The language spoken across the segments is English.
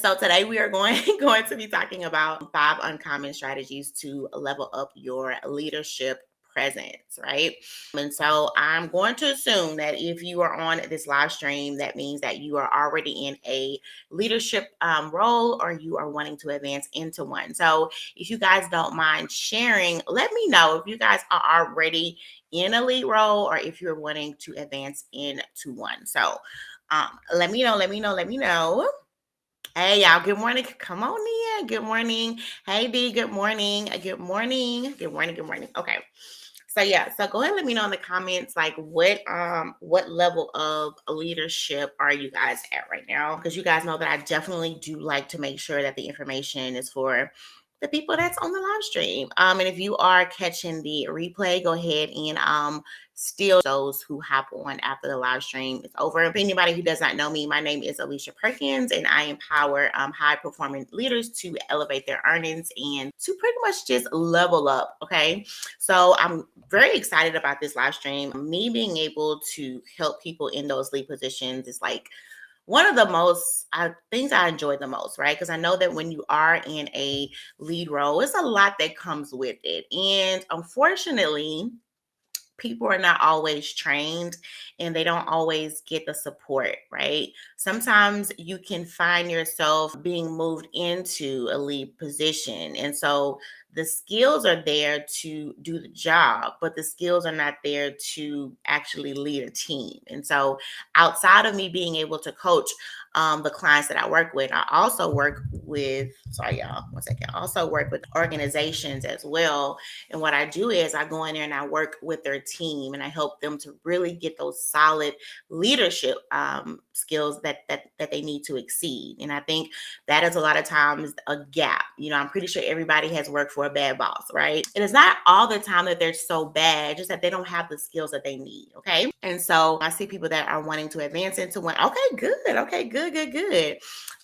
So today we are going to be talking about 5 uncommon strategies to level up your leadership presence, right? And so I'm going to assume that if you are on this live stream, that means that you are already in a leadership role or you are wanting to advance into one. So if you guys don't mind sharing, let me know if you guys are already in a lead role or if you're wanting to advance into one. So let me know, let me know, let me know. Hey, y'all. Good morning. Come on in. Good morning. Hey, D. Good morning. Good morning. Good morning. Good morning. Okay. So yeah. So go ahead and let me know in the comments, like what level of leadership are you guys at right now? Because you guys know that I definitely do like to make sure that the information is for the people that's on the live stream. And if you are catching the replay, go ahead and still those who hop on after the live stream is over. If anybody who does not know me, my name is Alicia Perkins, and I empower high performing leaders to elevate their earnings and to pretty much just level up. Okay. So I'm very excited about this live stream. Me being able to help people in those lead positions is like one of the most things I enjoy the most, right? Because I know that when you are in a lead role, it's a lot that comes with it. And unfortunately, people are not always trained and they don't always get the support, right? Sometimes you can find yourself being moved into a lead position. And so the skills are there to do the job, but the skills are not there to actually lead a team. And so outside of me being able to coach the clients that I work with, I also work with, sorry, y'all, one second. I also work with organizations as well. And what I do is I go in there and I work with their team and I help them to really get those solid leadership skills that they need to exceed. And I think that is a lot of times a gap. You know, I'm pretty sure everybody has worked for a bad boss, right? And it's not all the time that they're so bad, just that they don't have the skills that they need. Okay. And so I see people that are wanting to advance into one. Okay, good. Okay, good.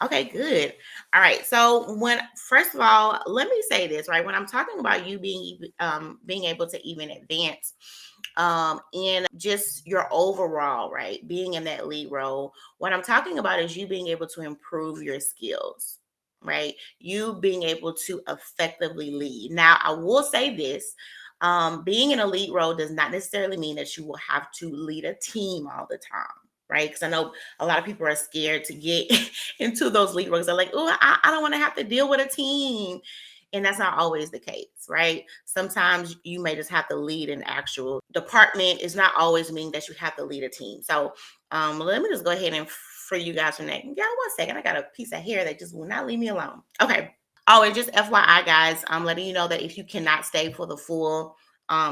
Okay, good. All right. So first of all, let me say this, right? When I'm talking about you being able to even advance in just your overall, right, being in that lead role, what I'm talking about is you being able to improve your skills, right? You being able to effectively lead. Now, I will say this. Being in a lead role does not necessarily mean that you will have to lead a team all the time, right? Because I know a lot of people are scared to get into those lead roles. They're like, oh, I don't want to have to deal with a team. And that's not always the case, right? Sometimes you may just have to lead an actual department. It's not always mean that you have to lead a team. So let me just go ahead and free you guys from that. Y'all, 1 second. I got a piece of hair that just will not leave me alone. Okay. Oh, and just FYI, guys, I'm letting you know that if you cannot stay for the full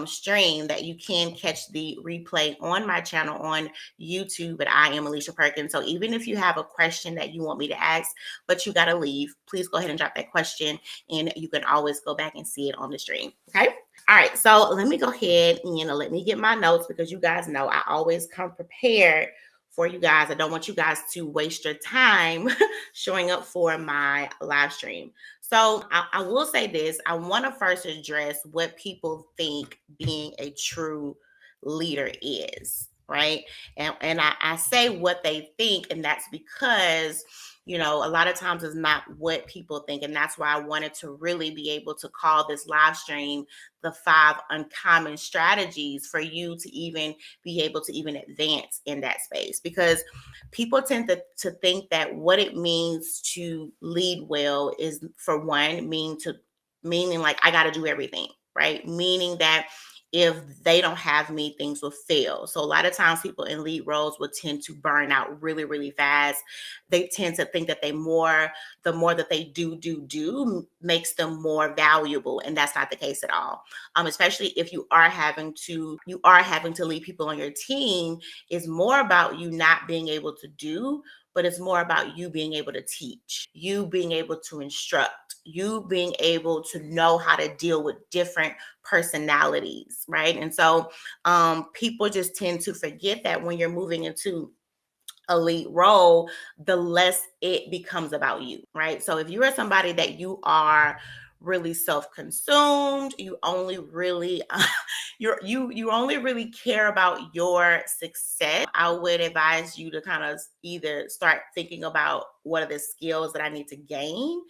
stream, that you can catch the replay on my channel on YouTube. But I am Alicia Perkins. So even if you have a question that you want me to ask, but you got to leave, please go ahead and drop that question and you can always go back and see it on the stream. Okay. All right. So let me go ahead and let me get my notes because you guys know I always come prepared for you guys. I don't want you guys to waste your time showing up for my live stream. So I will say this. I want to first address what people think being a true leader is, right? And I say what they think, and that's because, you know, a lot of times it's not what people think. And that's why I wanted to really be able to call this live stream the 5 uncommon strategies for you to even be able to even advance in that space. Because people tend to think that what it means to lead well is, for one, meaning like I got to do everything, right? Meaning that if they don't have me, things will fail. So a lot of times people in lead roles will tend to burn out really, really fast. They tend to think that the more that they do makes them more valuable. And that's not the case at all. Especially if you are having to lead people on your team, is more about you not being able to do, but it's more about you being able to teach, you being able to instruct, you being able to know how to deal with different personalities, right? And so people just tend to forget that when you're moving into a lead role, the less it becomes about you, right? So if you are somebody that you are really self-consumed. You only really you only really care about your success. I would advise you to kind of either start thinking about what are the skills that I need to gain,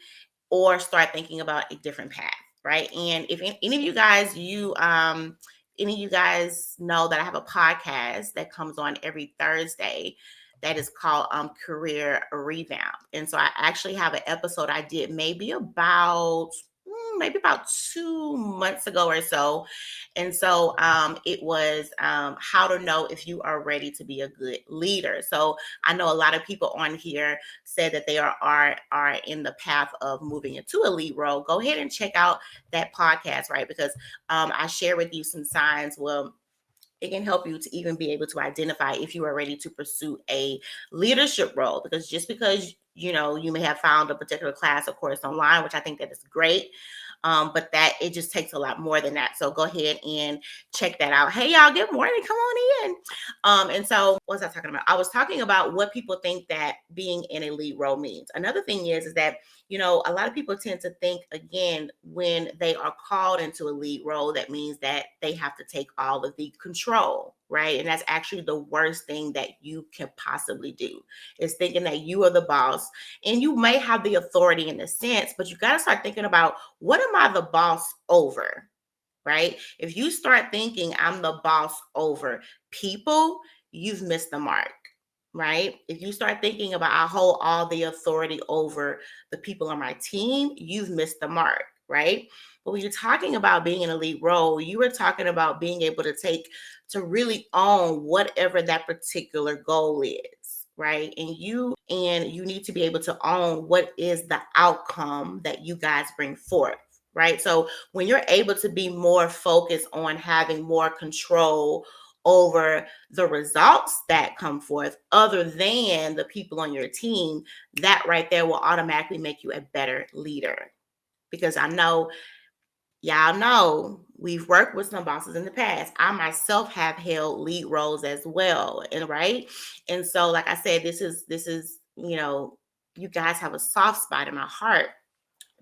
or start thinking about a different path, right? And if any of you guys, any of you guys know that I have a podcast that comes on every Thursday that is called Career Revamp. And so I actually have an episode I did maybe about 2 months ago or so. And so it was how to know if you are ready to be a good leader. So I know a lot of people on here said that they are in the path of moving into a lead role. Go ahead and check out that podcast, right? Because I share with you some signs. Well, it can help you to even be able to identify if you are ready to pursue a leadership role. Because just because you may have found a particular class or course online, which I think that is great, but that it just takes a lot more than that. So go ahead and check that out. Hey y'all, good morning. Come on in. And so what was I talking about? I was talking about what people think that being in a lead role means. Another thing is that a lot of people tend to think, again, when they are called into a lead role, that means that they have to take all of the control, right? And that's actually the worst thing that you can possibly do, is thinking that you are the boss. And you may have the authority in a sense, but you got to start thinking about, what am I the boss over, right? If you start thinking I'm the boss over people, you've missed the mark, right? If you start thinking about I hold all the authority over the people on my team, you've missed the mark, right? But when you're talking about being in a lead role, you were talking about being able to really own whatever that particular goal is, right? And you need to be able to own what is the outcome that you guys bring forth, right? So when you're able to be more focused on having more control over the results that come forth other than the people on your team, that right there will automatically make you a better leader. Because I know, y'all know, we've worked with some bosses in the past. I myself have held lead roles as well, and right. And so, like I said, this is you guys have a soft spot in my heart,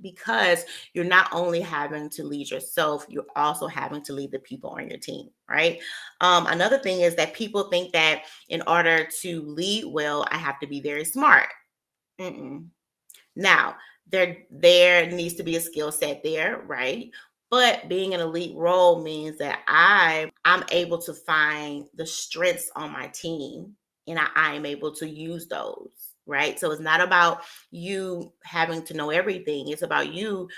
because you're not only having to lead yourself, you're also having to lead the people on your team, right? Another thing is that people think that in order to lead well, I have to be very smart. Mm-mm. Now, there needs to be a skill set there, right? But being in a lead role means that I'm able to find the strengths on my team, and I am able to use those, right? So it's not about you having to know everything. It's about you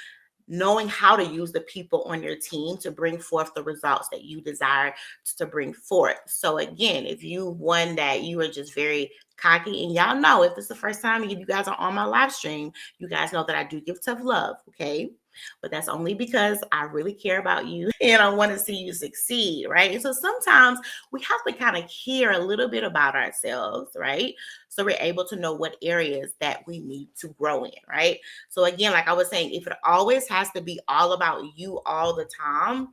knowing how to use the people on your team to bring forth the results that you desire to bring forth. So again, if you one that you are just very cocky, and y'all know, if it's the first time you guys are on my live stream, you guys know that I do give tough love, okay? But that's only because I really care about you and I want to see you succeed, right? And so sometimes we have to kind of care a little bit about ourselves, right? So we're able to know what areas that we need to grow in, right? So again, like I was saying, if it always has to be all about you all the time,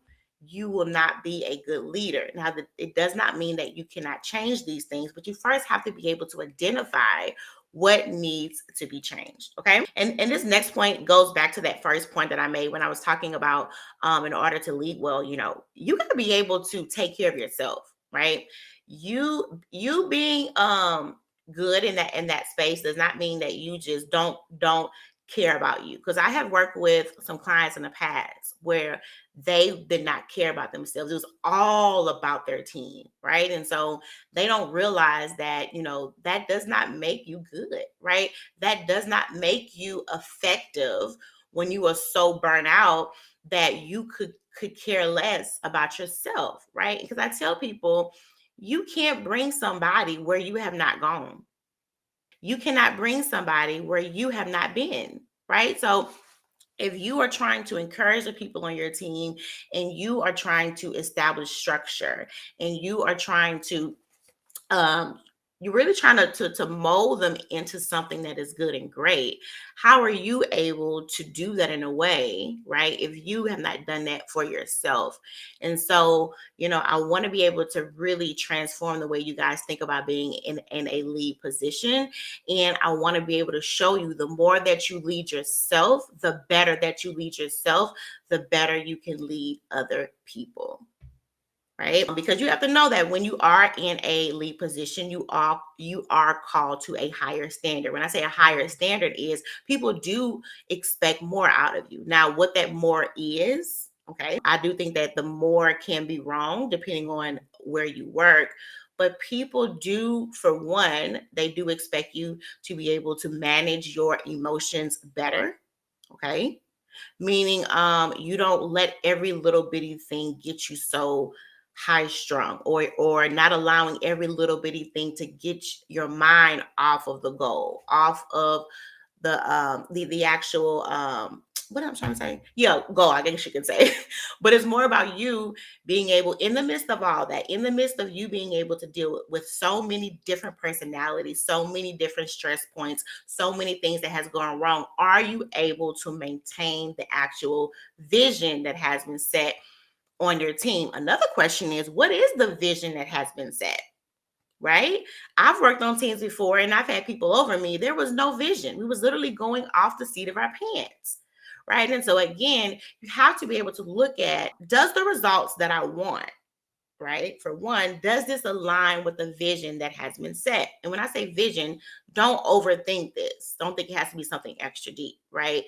you will not be a good leader. Now, it does not mean that you cannot change these things, but you first have to be able to identify what needs to be changed. Okay. And this next point goes back to that first point that I made when I was talking about in order to lead well, you got to be able to take care of yourself, right? You being good in that space does not mean that you just don't care about you. Because I have worked with some clients in the past where they did not care about themselves. It was all about their team, right? And so they don't realize that, that does not make you good, right? That does not make you effective when you are so burnt out that you could care less about yourself, right? Because I tell people, you can't bring somebody where you have not gone. You cannot bring somebody where you have not been, right? So if you are trying to encourage the people on your team, and you are trying to establish structure, and you are trying to um, you're really trying to mold them into something that is good and great. How are you able to do that in a way, right? If you have not done that for yourself. And so, I want to be able to really transform the way you guys think about being in a lead position. And I want to be able to show you the more that you lead yourself, the better that you lead yourself, the better you can lead other people. Right? Because you have to know that when you are in a lead position, you are called to a higher standard. When I say a higher standard is people do expect more out of you. Now, what that more is, okay, I do think that the more can be wrong depending on where you work. But people do, for one, they do expect you to be able to manage your emotions better. Okay. Meaning you don't let every little bitty thing get you so high strung, or not allowing every little bitty thing to get your mind off of the goal, off of the actual what I'm trying to say, yeah, goal, I guess you can say. But it's more about you being able, in the midst of all that, in the midst of you being able to deal with so many different personalities, so many different stress points, so many things that has gone wrong, are you able to maintain the actual vision that has been set on your team? Another question is, what is the vision that has been set? Right? I've worked on teams before and I've had people over me. There was no vision. We was literally going off the seat of our pants. Right. And so again, you have to be able to look at, does the results that I want, right? For one, does this align with the vision that has been set? And when I say vision, don't overthink this. Don't think it has to be something extra deep, right?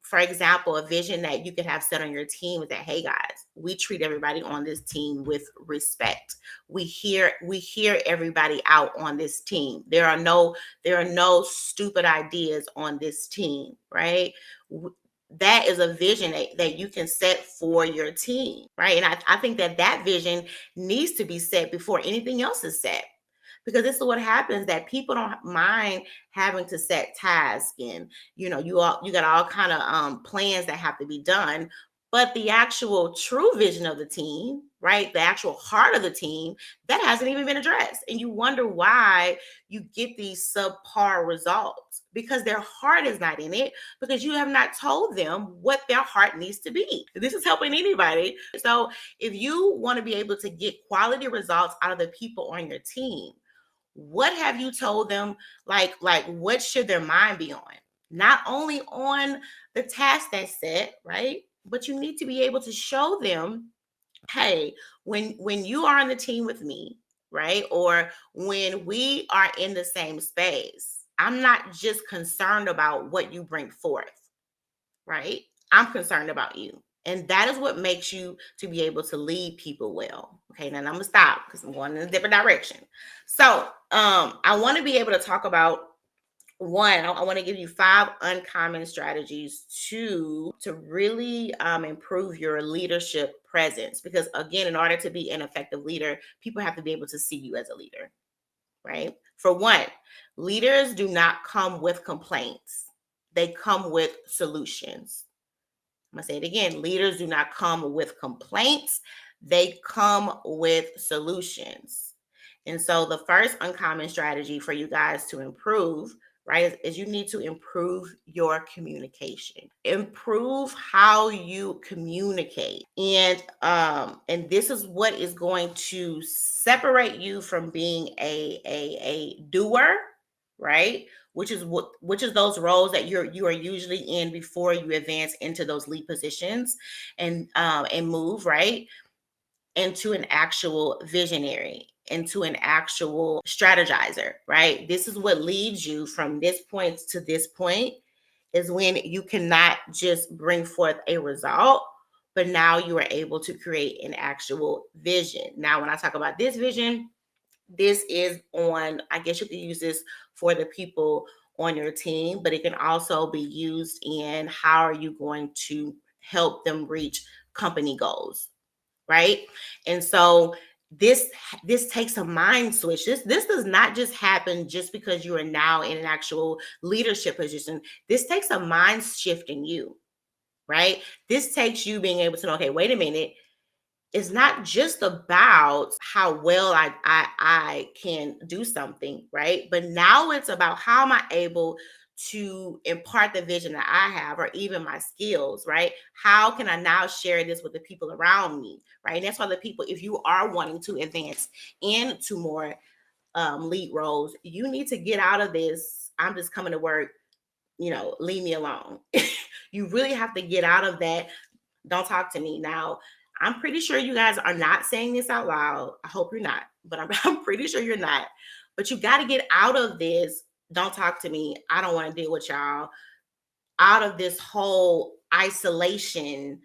For example, a vision that you could have set on your team is that, hey guys, we treat everybody on this team with respect. We hear everybody out on this team. There are no stupid ideas on this team, right? That is a vision that you can set for your team, right? And I think that vision needs to be set before anything else is set, because this is what happens, that people don't mind having to set tasks, and you got all kind of plans that have to be done, but the actual true vision of the team, right, the actual heart of the team, that hasn't even been addressed, and you wonder why you get these subpar results, because their heart is not in it, because you have not told them what their heart needs to be. This is helping anybody. So if you want to be able to get quality results out of the people on your team, what have you told them? Like what should their mind be on? Not only on the task that's set, right? But you need to be able to show them, hey, when you are on the team with me, right? Or when we are in the same space, I'm not just concerned about what you bring forth, right? I'm concerned about you. And that is what makes you to be able to lead people well. Okay, now I'm gonna stop because I'm going in a different direction. So I want to be able to talk about one. I want to give you 5 uncommon strategies to really improve your leadership presence. Because again, in order to be an effective leader, people have to be able to see you as a leader, right? For one, leaders do not come with complaints. They come with solutions. I'm going to say it again. Leaders do not come with complaints. They come with solutions. And so the first uncommon strategy for you guys to improve, right, is you need to improve your communication. Improve how you communicate. And this is what is going to separate you from being a doer, right? Which is those roles that you are usually in before you advance into those lead positions and move, right, into an actual visionary, into an actual strategizer, right? This is what leads you from this point to this point, is when you cannot just bring forth a result, but now you are able to create an actual vision. Now, when I talk about this vision, this is on, I guess you could use this for the people on your team, but it can also be used in how are you going to help them reach company goals, right? And so this takes a mind switch. This does not just happen just because you are now in an actual leadership position. This takes a mind shift in you, right? This takes you being able to know, okay, wait a minute, it's not just about how well I can do something, right? But now it's about how am I able to impart the vision that I have, or even my skills, right? How can I now share this with the people around me, right? And that's why the people, if you are wanting to advance into more lead roles, you need to get out of this. I'm just coming to work, leave me alone. You really have to get out of that. Don't talk to me. Now, I'm pretty sure you guys are not saying this out loud. I hope you're not, but I'm pretty sure you're not. But you got to get out of this. Don't talk to me. I don't want to deal with y'all. Out of this whole isolation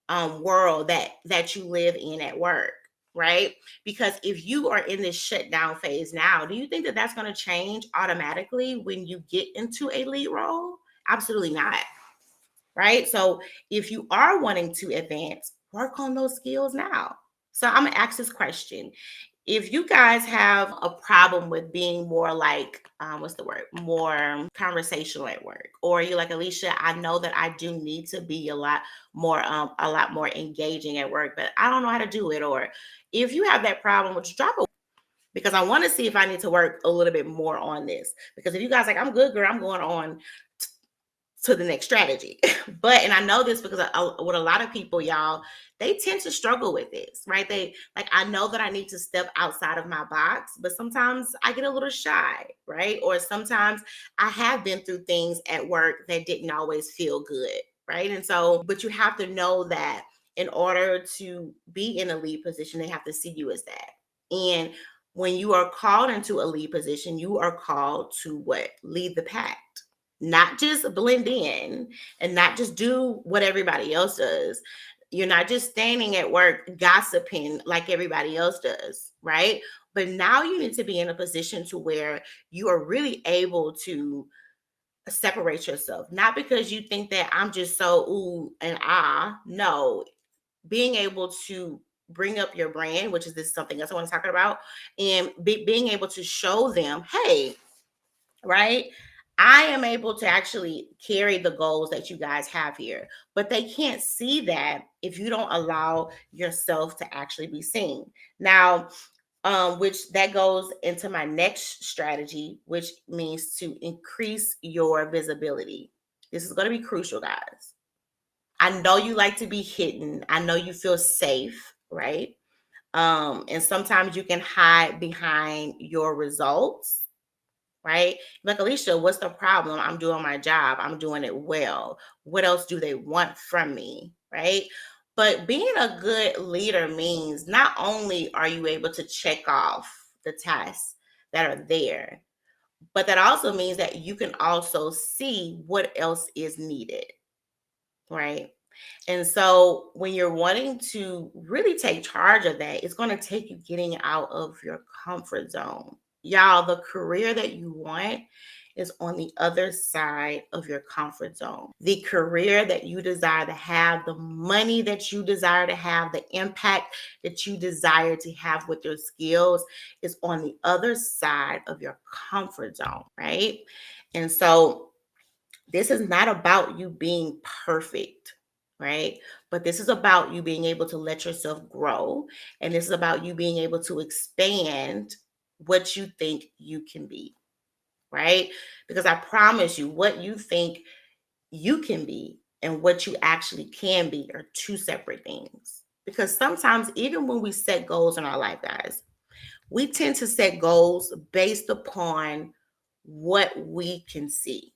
world that you live in at work, right? Because if you are in this shutdown phase now, do you think that that's going to change automatically when you get into a lead role? Absolutely not, right? So if you are wanting to advance, work on those skills now. So I'm gonna ask this question. If you guys have a problem with being more like, what's the word? More conversational at work, or you're like, Alicia, I know that I do need to be a lot more engaging at work, but I don't know how to do it. Or if you have that problem, which drop a, because I want to see if I need to work a little bit more on this. Because if you guys like, I'm good, girl, I'm going on to the next strategy. But, and I know this because with a lot of people, y'all, they tend to struggle with this, right? They like, I know that I need to step outside of my box, but sometimes I get a little shy, right? Or sometimes I have been through things at work that didn't always feel good, right? And so, but you have to know that in order to be in a lead position, they have to see you as that. And when you are called into a lead position, you are called to what? Lead the pack, not just blend in and not just do what everybody else does. You're not just standing at work gossiping like everybody else does, right? But now you need to be in a position to where you are really able to separate yourself, not because you think that I'm just so ooh and ah. No, being able to bring up your brand, which is this something else I want to talk about, and being able to show them, hey, right? I am able to actually carry the goals that you guys have here, but they can't see that if you don't allow yourself to actually be seen. Now, which that goes into my next strategy, which means to increase your visibility. This is going to be crucial, guys. I know you like to be hidden. I know you feel safe, right? And sometimes you can hide behind your results, right? Like, Alicia, what's the problem? I'm doing my job. I'm doing it well. What else do they want from me, right? But being a good leader means not only are you able to check off the tasks that are there, but that also means that you can also see what else is needed, right? And so when you're wanting to really take charge of that, it's going to take you getting out of your comfort zone. Y'all, the career that you want is on the other side of your comfort zone. The career that you desire to have, the money that you desire to have, the impact that you desire to have with your skills is on the other side of your comfort zone, right? And so this is not about you being perfect, right? But this is about you being able to let yourself grow. And this is about you being able to expand what you think you can be, right? Because I promise you, what you think you can be and what you actually can be are two separate things. Because sometimes, even when we set goals in our life, guys, we tend to set goals based upon what we can see.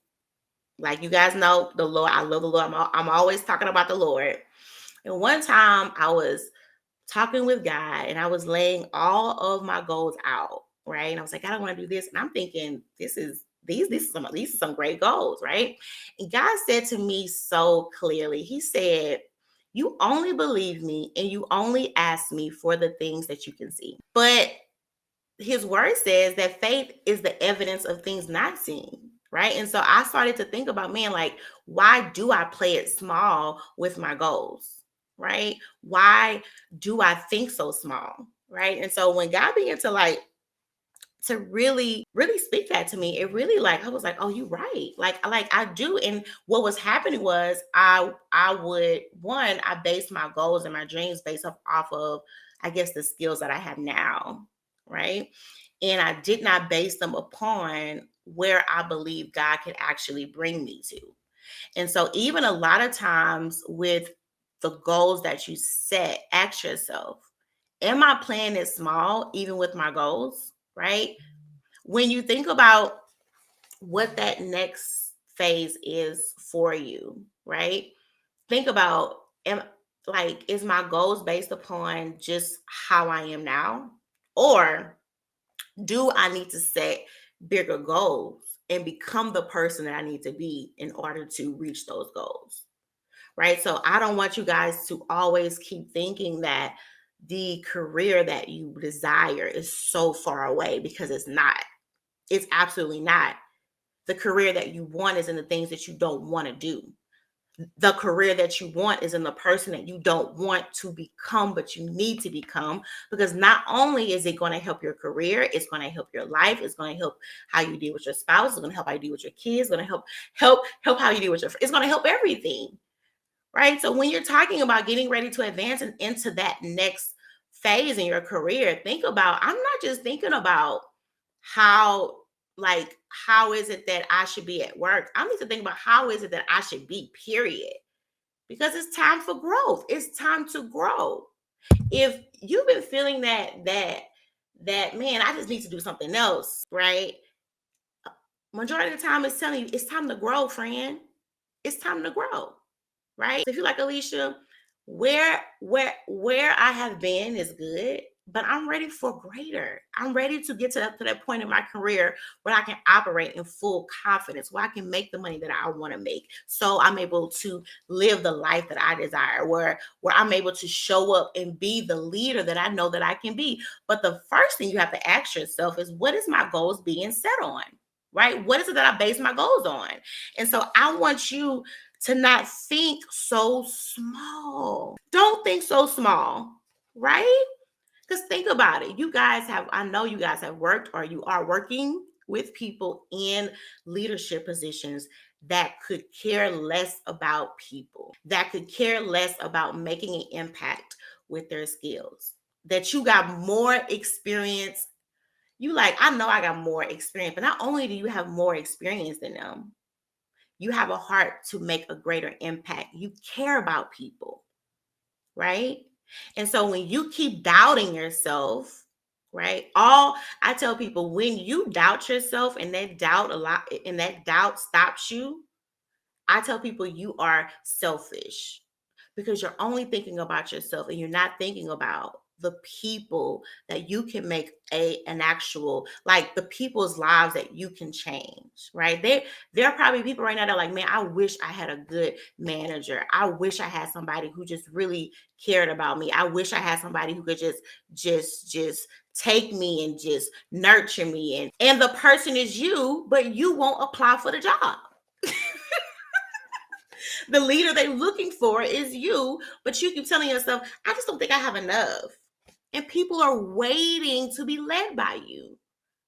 Like, you guys know the Lord, I love the Lord. I'm always talking about the Lord. And one time I was talking with God and I was laying all of my goals out, right? And I was like, I don't want to do this. And I'm thinking, these are some great goals, right? And God said to me so clearly, He said, you only believe me and you only ask me for the things that you can see. But His word says that faith is the evidence of things not seen, right? And so I started to think about, man, like, why do I play it small with my goals, right? Why do I think so small, right? And so when God began to like to really speak that to me. It really, like, I was like, oh, you right. Like I do. And what was happening was I would, one, I based my goals and my dreams based off of, I guess, the skills that I have now, right? And I did not base them upon where I believe God could actually bring me to. And so even a lot of times with the goals that you set, ask yourself, am I playing it small even with my goals? Right? When you think about what that next phase is for you, right? Think about, am, like, is my goals based upon just how I am now? Or do I need to set bigger goals and become the person that I need to be in order to reach those goals? Right? So I don't want you guys to always keep thinking that the career that you desire is so far away, because it's not. It's absolutely not. The career that you want is in the things that you don't want to do. The career that you want is in the person that you don't want to become, but you need to become, because not only is it going to help your career, it's going to help your life, it's going to help how you deal with your spouse, it's going to help how you deal with your kids, it's going to help how you deal with your, it's going to help everything. Right? So when you're talking about getting ready to advance and into that next phase in your career, think about, I'm not just thinking about how, like, how is it that I should be at work? I need to think about how is it that I should be, period. Because it's time for growth. It's time to grow. If you've been feeling that man, I just need to do something else, right? Majority of the time it's telling you it's time to grow, friend. It's time to grow. Right? So if you're like, Alicia, where I have been is good, but I'm ready for greater. I'm ready to get to that point in my career where I can operate in full confidence, where I can make the money that I want to make. So I'm able to live the life that I desire, where I'm able to show up and be the leader that I know that I can be. But the first thing you have to ask yourself is, what is my goals being set on? Right? What is it that I base my goals on? And so I want you to not think so small. Don't think so small, right? Because think about it. You guys have, I know you guys have worked, or you are working with people in leadership positions that could care less about people, that could care less about making an impact with their skills, that you got more experience. You like, I know I got more experience, but not only do you have more experience than them, you have a heart to make a greater impact. You care about people, right? And so when you keep doubting yourself, right? All I tell people, when you doubt yourself and that doubt stops you, I tell people you are selfish, because you're only thinking about yourself and you're not thinking about the people that you can make an actual, like, the people's lives that you can change, right? There are probably people right now that are like, man, I wish I had a good manager. I wish I had somebody who just really cared about me. I wish I had somebody who could just take me and just nurture me, and the person is you, but you won't apply for the job. The leader they're looking for is you, but you keep telling yourself, I just don't think I have enough. And people are waiting to be led by you,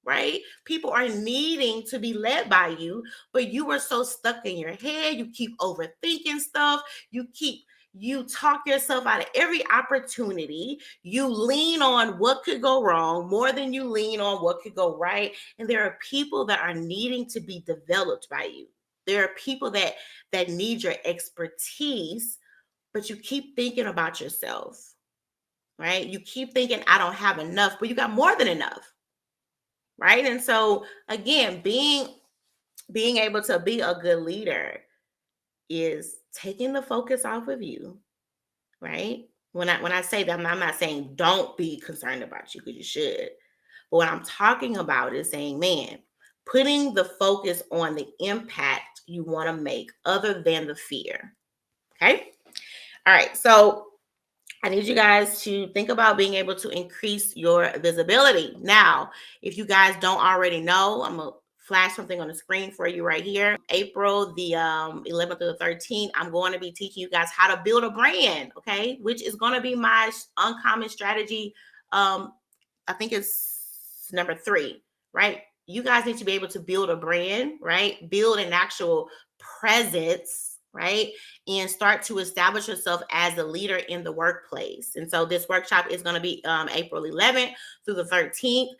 right? People are needing to be led by you, but you are so stuck in your head. You keep overthinking stuff. You talk yourself out of every opportunity. You lean on what could go wrong more than you lean on what could go right. And there are people that are needing to be developed by you. There are people that need your expertise, but you keep thinking about yourself, right? You keep thinking, I don't have enough, but you got more than enough, right? And so again, being able to be a good leader is taking the focus off of you, right? When I say that, I'm not saying don't be concerned about you, because you should. But what I'm talking about is saying, man, putting the focus on the impact you want to make other than the fear. Okay. All right. So I need you guys to think about being able to increase your visibility. Now, if you guys don't already know, I'm going to flash something on the screen for you right here. April the 11th to the 13th, I'm going to be teaching you guys how to build a brand, okay? Which is going to be my uncommon strategy. I think it's number 3. right? You guys need to be able to build a brand, right? Build an actual presence, right? And start to establish yourself as a leader in the workplace. And so this workshop is going to be April 11th through the 13th.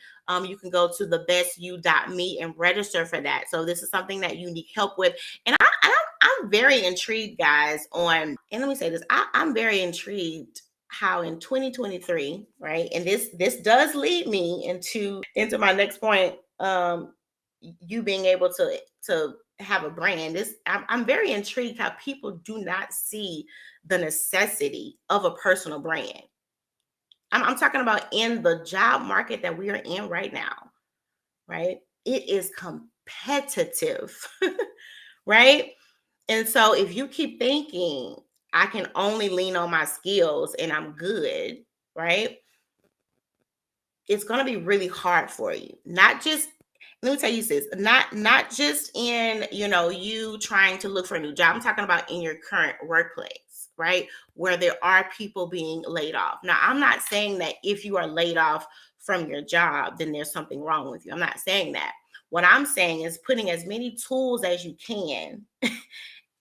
You can go to thebestyou.me and register for that. So this is something that you need help with. And I'm very intrigued, guys, on, and let me say this, I'm very intrigued how in 2023, right? And this does lead me into my next point. You being able to have a brand. I'm very intrigued how people do not see the necessity of a personal brand. I'm talking about in the job market that we are in right now, right? It is competitive, right? And so if you keep thinking I can only lean on my skills and I'm good, right? It's going to be really hard for you. Not just, let me tell you this, not just in, you trying to look for a new job. I'm talking about in your current workplace, right? Where there are people being laid off. Now, I'm not saying that if you are laid off from your job, then there's something wrong with you. I'm not saying that. What I'm saying is putting as many tools as you can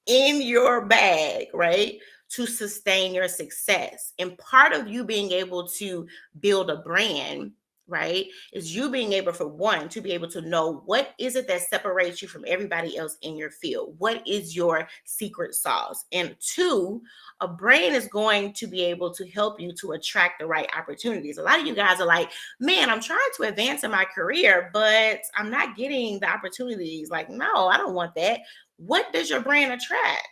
in your bag, right? To sustain your success. And part of you being able to build a brand, right, is you being able, for one, to be able to know what is it that separates you from everybody else in your field? What is your secret sauce? And two, a brand is going to be able to help you to attract the right opportunities. A lot of you guys are like, man, I'm trying to advance in my career, but I'm not getting the opportunities. Like, no, I don't want that. What does your brand attract?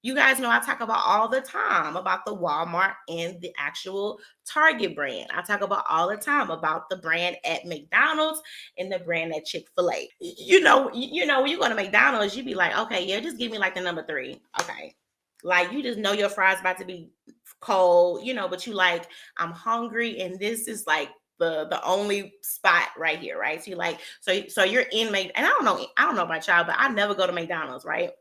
You guys know I talk about all the time about the Walmart and the actual Target brand. I talk about all the time about the brand at McDonald's and the brand at Chick-fil-A. When you go to McDonald's, you be like, okay, yeah, just give me like the number 3. Okay. Like you just know your fries about to be cold, but you like, I'm hungry and this is like the only spot right here, right? So you like, so you're in and I don't know about y'all, but I never go to McDonald's, right?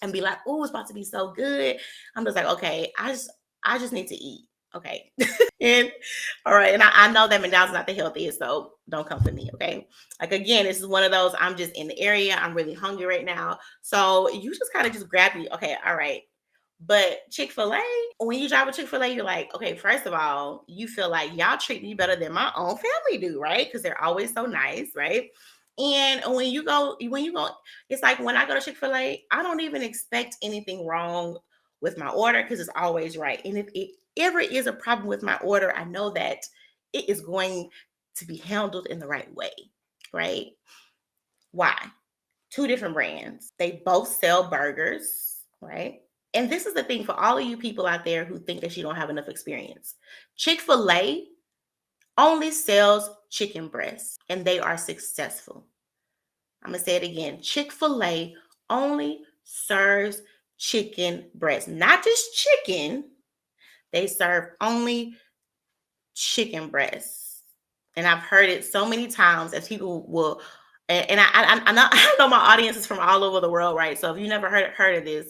And be like, oh, it's about to be so good. I'm just like, okay, I just need to eat. Okay. And all right. And I know that McDonald's is not the healthiest, so don't come for me. Okay. Like again, this is one of those, I'm just in the area. I'm really hungry right now. So you just kind of just grab you. Okay, all right. But Chick-fil-A, when you drive with Chick-fil-A, you're like, okay, first of all, you feel like y'all treat me better than my own family do, right? Because they're always so nice, right? And when you go, it's like when I go to Chick-fil-A, I don't even expect anything wrong with my order because it's always right. And if it ever is a problem with my order, I know that it is going to be handled in the right way, right? Why? Two different brands. They both sell burgers, right? And this is the thing for all of you people out there who think that you don't have enough experience. Chick-fil-A only sells chicken breasts and they are successful. I'm going to say it again. Chick-fil-A only serves chicken breasts, not just chicken. They serve only chicken breasts. And I've heard it so many times as people will, and I know my audience is from all over the world, right? So if you never heard of this,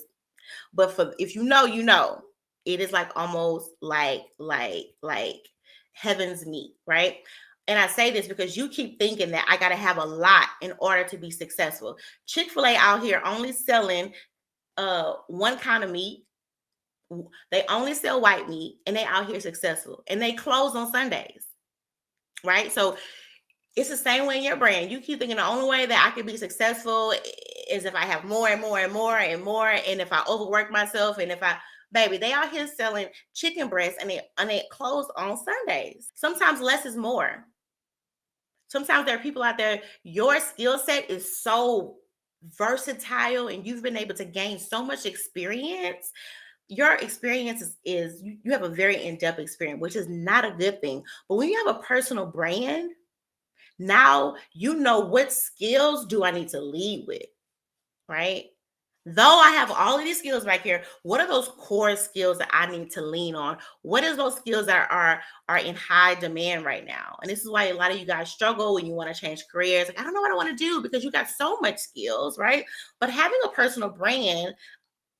but if you know, it is like almost like heaven's meat, right? And I say this because you keep thinking that I got to have a lot in order to be successful. Chick-fil-A out here only selling one kind of meat. They only sell white meat and they out here successful and they close on Sundays, right? So it's the same way in your brand. You keep thinking the only way that I can be successful is if I have more and more and more and more. And if I overwork myself and baby, they out here selling chicken breasts and they close on Sundays. Sometimes less is more. Sometimes there are people out there, your skill set is so versatile and you've been able to gain so much experience. Your experience is you have a very in-depth experience, which is not a good thing. But when you have a personal brand, now you know what skills do I need to lead with, right? Though I have all of these skills back here, what are those core skills that I need to lean on? What is those skills that are in high demand right now? And this is why a lot of you guys struggle when you want to change careers. Like, I don't know what I want to do because you got so much skills, right? But having a personal brand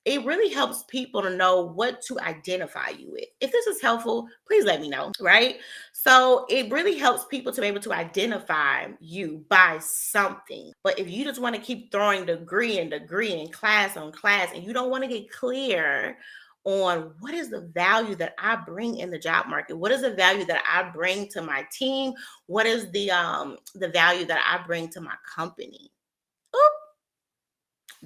it really helps people to know what to identify you with. If this is helpful, please let me know, right? So it really helps people to be able to identify you by something. But if you just want to keep throwing degree and degree and class on class, and you don't want to get clear on what is the value that I bring in the job market, what is the value that I bring to my team, what is the value that I bring to my company,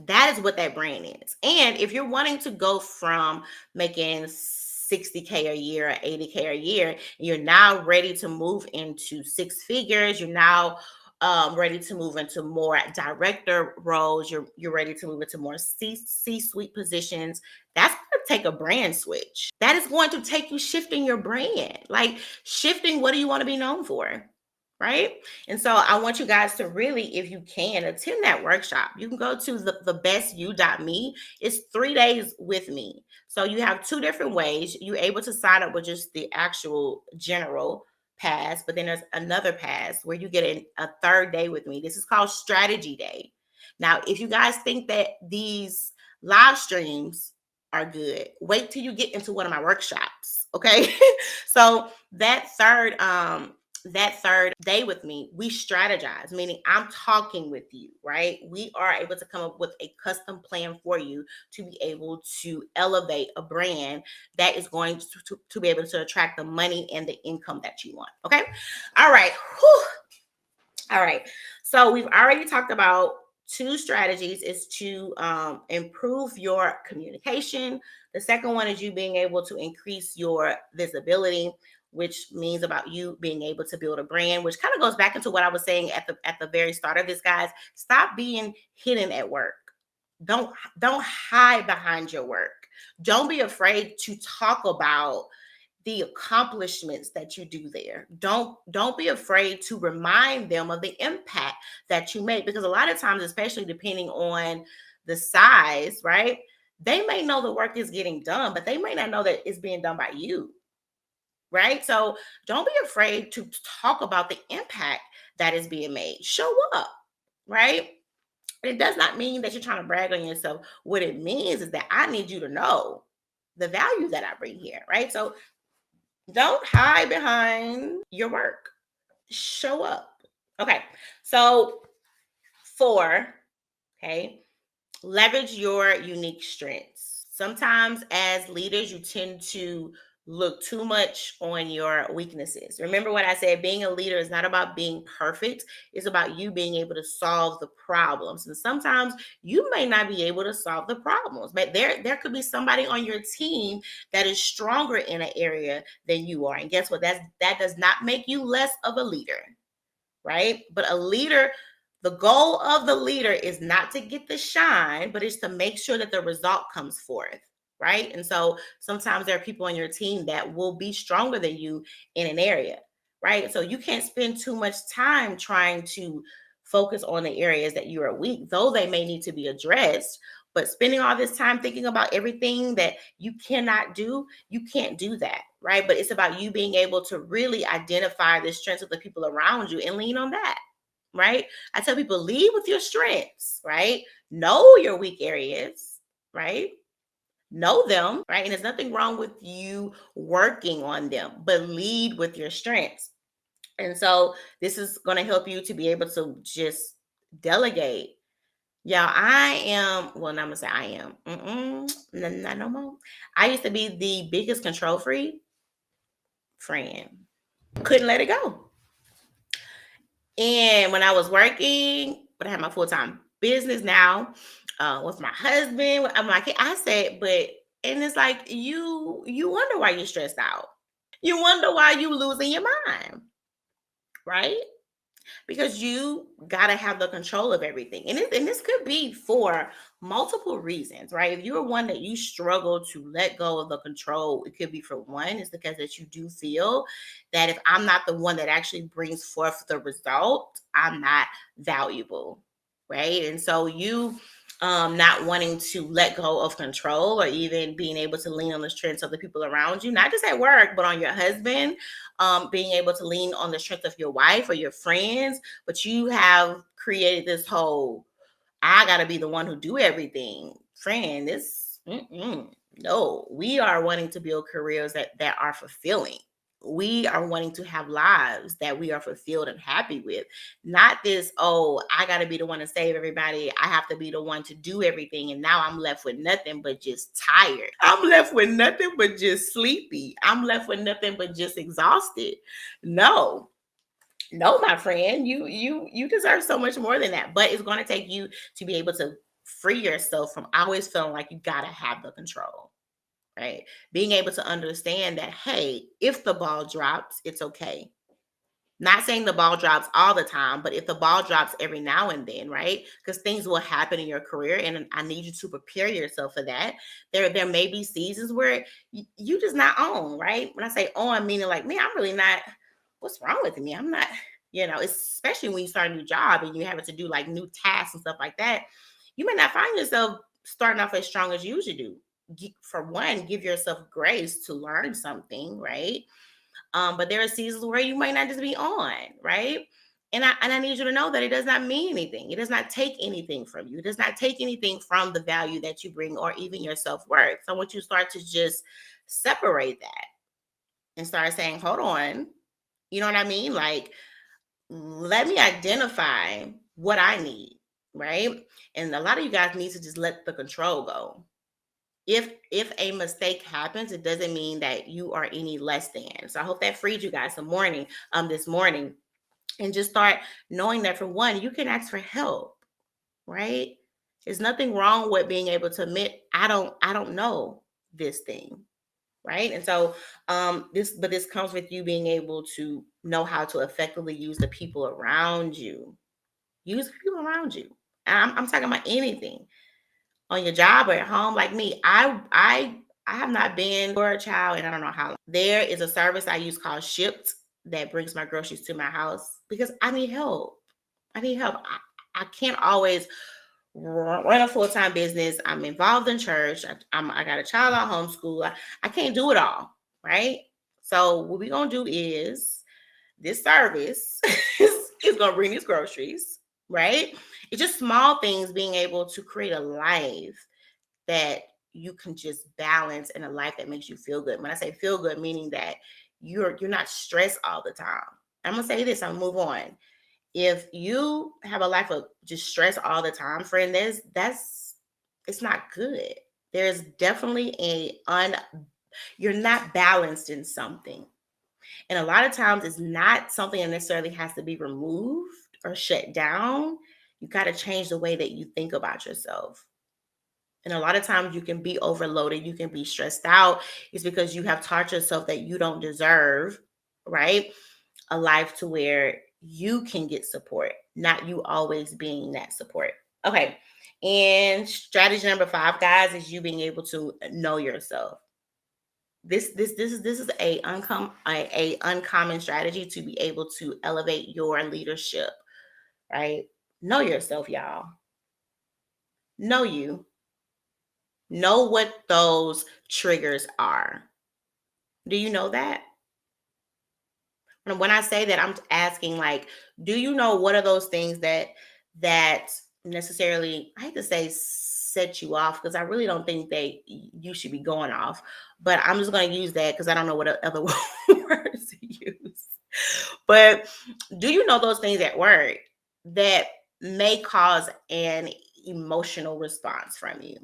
that is what that brand is. And if you're wanting to go from making 60K a year or 80K a year, you're now ready to move into six figures, you're now ready to move into more director roles, you're ready to move into more C-suite positions, that's going to take a brand switch. That is going to take you shifting your brand, like shifting what do you want to be known for? Right. And so I want you guys to really, if you can, attend that workshop. You can go to thebestyou.me. It's 3 days with me. So you have two different ways. You're able to sign up with just the actual general pass, but then there's another pass where you get a third day with me. This is called Strategy Day. Now, if you guys think that these live streams are good, wait till you get into one of my workshops. Okay. So that third day with me, we strategize, meaning I'm talking with you, right? We are able to come up with a custom plan for you to be able to elevate a brand that is going to be able to attract the money and the income that you want. Okay. All right. Whew. All right. So we've already talked about two strategies is to improve your communication. The second one is you being able to increase your visibility, which means about you being able to build a brand, which kind of goes back into what I was saying at the very start of this, guys. Stop being hidden at work. Don't hide behind your work. Don't be afraid to talk about the accomplishments that you do there. Don't be afraid to remind them of the impact that you make, because a lot of times, especially depending on the size, right? They may know the work is getting done, but they may not know that it's being done by you. Right? So don't be afraid to talk about the impact that is being made. Show up, right? It does not mean that you're trying to brag on yourself. What it means is that I need you to know the value that I bring here, right? So don't hide behind your work. Show up. Okay. So 4, okay, leverage your unique strengths. Sometimes as leaders, you tend to look too much on your weaknesses. Remember what I said, being a leader is not about being perfect. It's about you being able to solve the problems. And sometimes you may not be able to solve the problems, but there could be somebody on your team that is stronger in an area than you are. And guess what? That does not make you less of a leader, right? But a leader, the goal of the leader is not to get the shine, but it's to make sure that the result comes forth, right? And so sometimes there are people on your team that will be stronger than you in an area, right? So you can't spend too much time trying to focus on the areas that you are weak, though they may need to be addressed. But spending all this time thinking about everything that you cannot do, you can't do that, right? But it's about you being able to really identify the strengths of the people around you and lean on that, right? I tell people, lead with your strengths, right? Know your weak areas, right? Know them, right? And there's nothing wrong with you working on them, but lead with your strengths. And so this is going to help you to be able to just delegate. Yeah, I am. Well, now I'm gonna say I am. Not no more. I used to be the biggest control freak friend. Couldn't let it go. And when I was working, but I had my full time business now with my husband. I'm like, I said, but and it's like you wonder why you're stressed out. You wonder why you losing your mind, right? Because you got to have the control of everything. And this could be for multiple reasons, right? If you're one that you struggle to let go of the control, it could be for one, it's because that you do feel that if I'm not the one that actually brings forth the result, I'm not valuable, right? And so you not wanting to let go of control or even being able to lean on the strengths of the people around you, not just at work, but on your husband, being able to lean on the strength of your wife or your friends, but you have created this whole, I got to be the one who do everything. Friend, this No, we are wanting to build careers that are fulfilling. We are wanting to have lives that we are fulfilled and happy with. Not this, oh, I got to be the one to save everybody. I have to be the one to do everything. And now I'm left with nothing but just tired. I'm left with nothing but just sleepy. I'm left with nothing but just exhausted. No, no, my friend, you deserve so much more than that. But it's going to take you to be able to free yourself from always feeling like you got to have the control, right? Being able to understand that, hey, if the ball drops, it's okay. Not saying the ball drops all the time, but if the ball drops every now and then, right? Because things will happen in your career, and I need you to prepare yourself for that. There may be seasons where you just not on, right? When I say on, meaning like, man, I'm really not. What's wrong with me? I'm not. Especially when you start a new job and you having to do like new tasks and stuff like that, you may not find yourself starting off as strong as you usually do. For one, give yourself grace to learn something, right? But there are seasons where you might not just be on, right? And I need you to know that it does not mean anything. It does not take anything from you. It does not take anything from the value that you bring or even your self-worth. So once you start to just separate that and start saying, hold on, you know what I mean? Like, let me identify what I need, right? And a lot of you guys need to just let the control go. If a mistake happens, it doesn't mean that you are any less than. So I hope that freed you guys this morning, and just start knowing that, for one, you can ask for help, right? There's nothing wrong with being able to admit, I don't know this thing, right? And so this comes with you being able to know how to effectively use the people around you. Use the people around you. I'm talking about anything on your job or at home. Like me, I have not been for a child, and I don't know how long. There is a service I use called Shipped that brings my groceries to my house because I need help. I need help. I can't always run a full-time business. I'm involved in church. I got a child at homeschool. I can't do it all, right? So what we're gonna do is this service is gonna bring these groceries, right? It's just small things, being able to create a life that you can just balance, and a life that makes you feel good. When I say feel good, meaning that you're not stressed all the time. I'm gonna say this, I'm gonna move on. If you have a life of just stress all the time, friend, that's it's not good. There's definitely you're not balanced in something. And a lot of times it's not something that necessarily has to be removed or shut down. You got to change the way that you think about yourself. And a lot of times you can be overloaded, you can be stressed out. It's because you have taught yourself that you don't deserve, right? A life to where you can get support, not you always being that support. Okay. And strategy number 5, guys, is you being able to know yourself. This is a uncommon strategy to be able to elevate your leadership, right? Know yourself, y'all. Know you. Know what those triggers are. Do you know that? And when I say that, I'm asking, like, do you know what are those things that necessarily, I hate to say set you off, because I really don't think that you should be going off, but I'm just going to use that because I don't know what other words to use. But do you know those things at work that may cause an emotional response from you,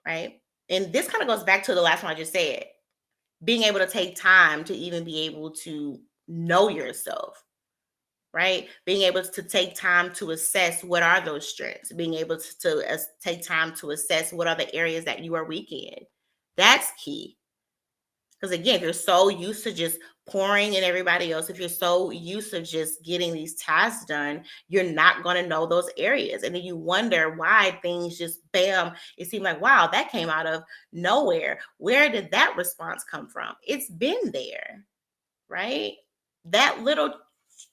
right? And this kind of goes back to the last one I just said, being able to take time to even be able to know yourself, right? Being able to take time to assess what are those strengths, being able to take time to assess what are the areas that you are weak in. That's key. Because again, if you're so used to just pouring in everybody else, if you're so used to just getting these tasks done, you're not going to know those areas. And then you wonder why things just bam, it seemed like, wow, that came out of nowhere. Where did that response come from? It's been there, right? That little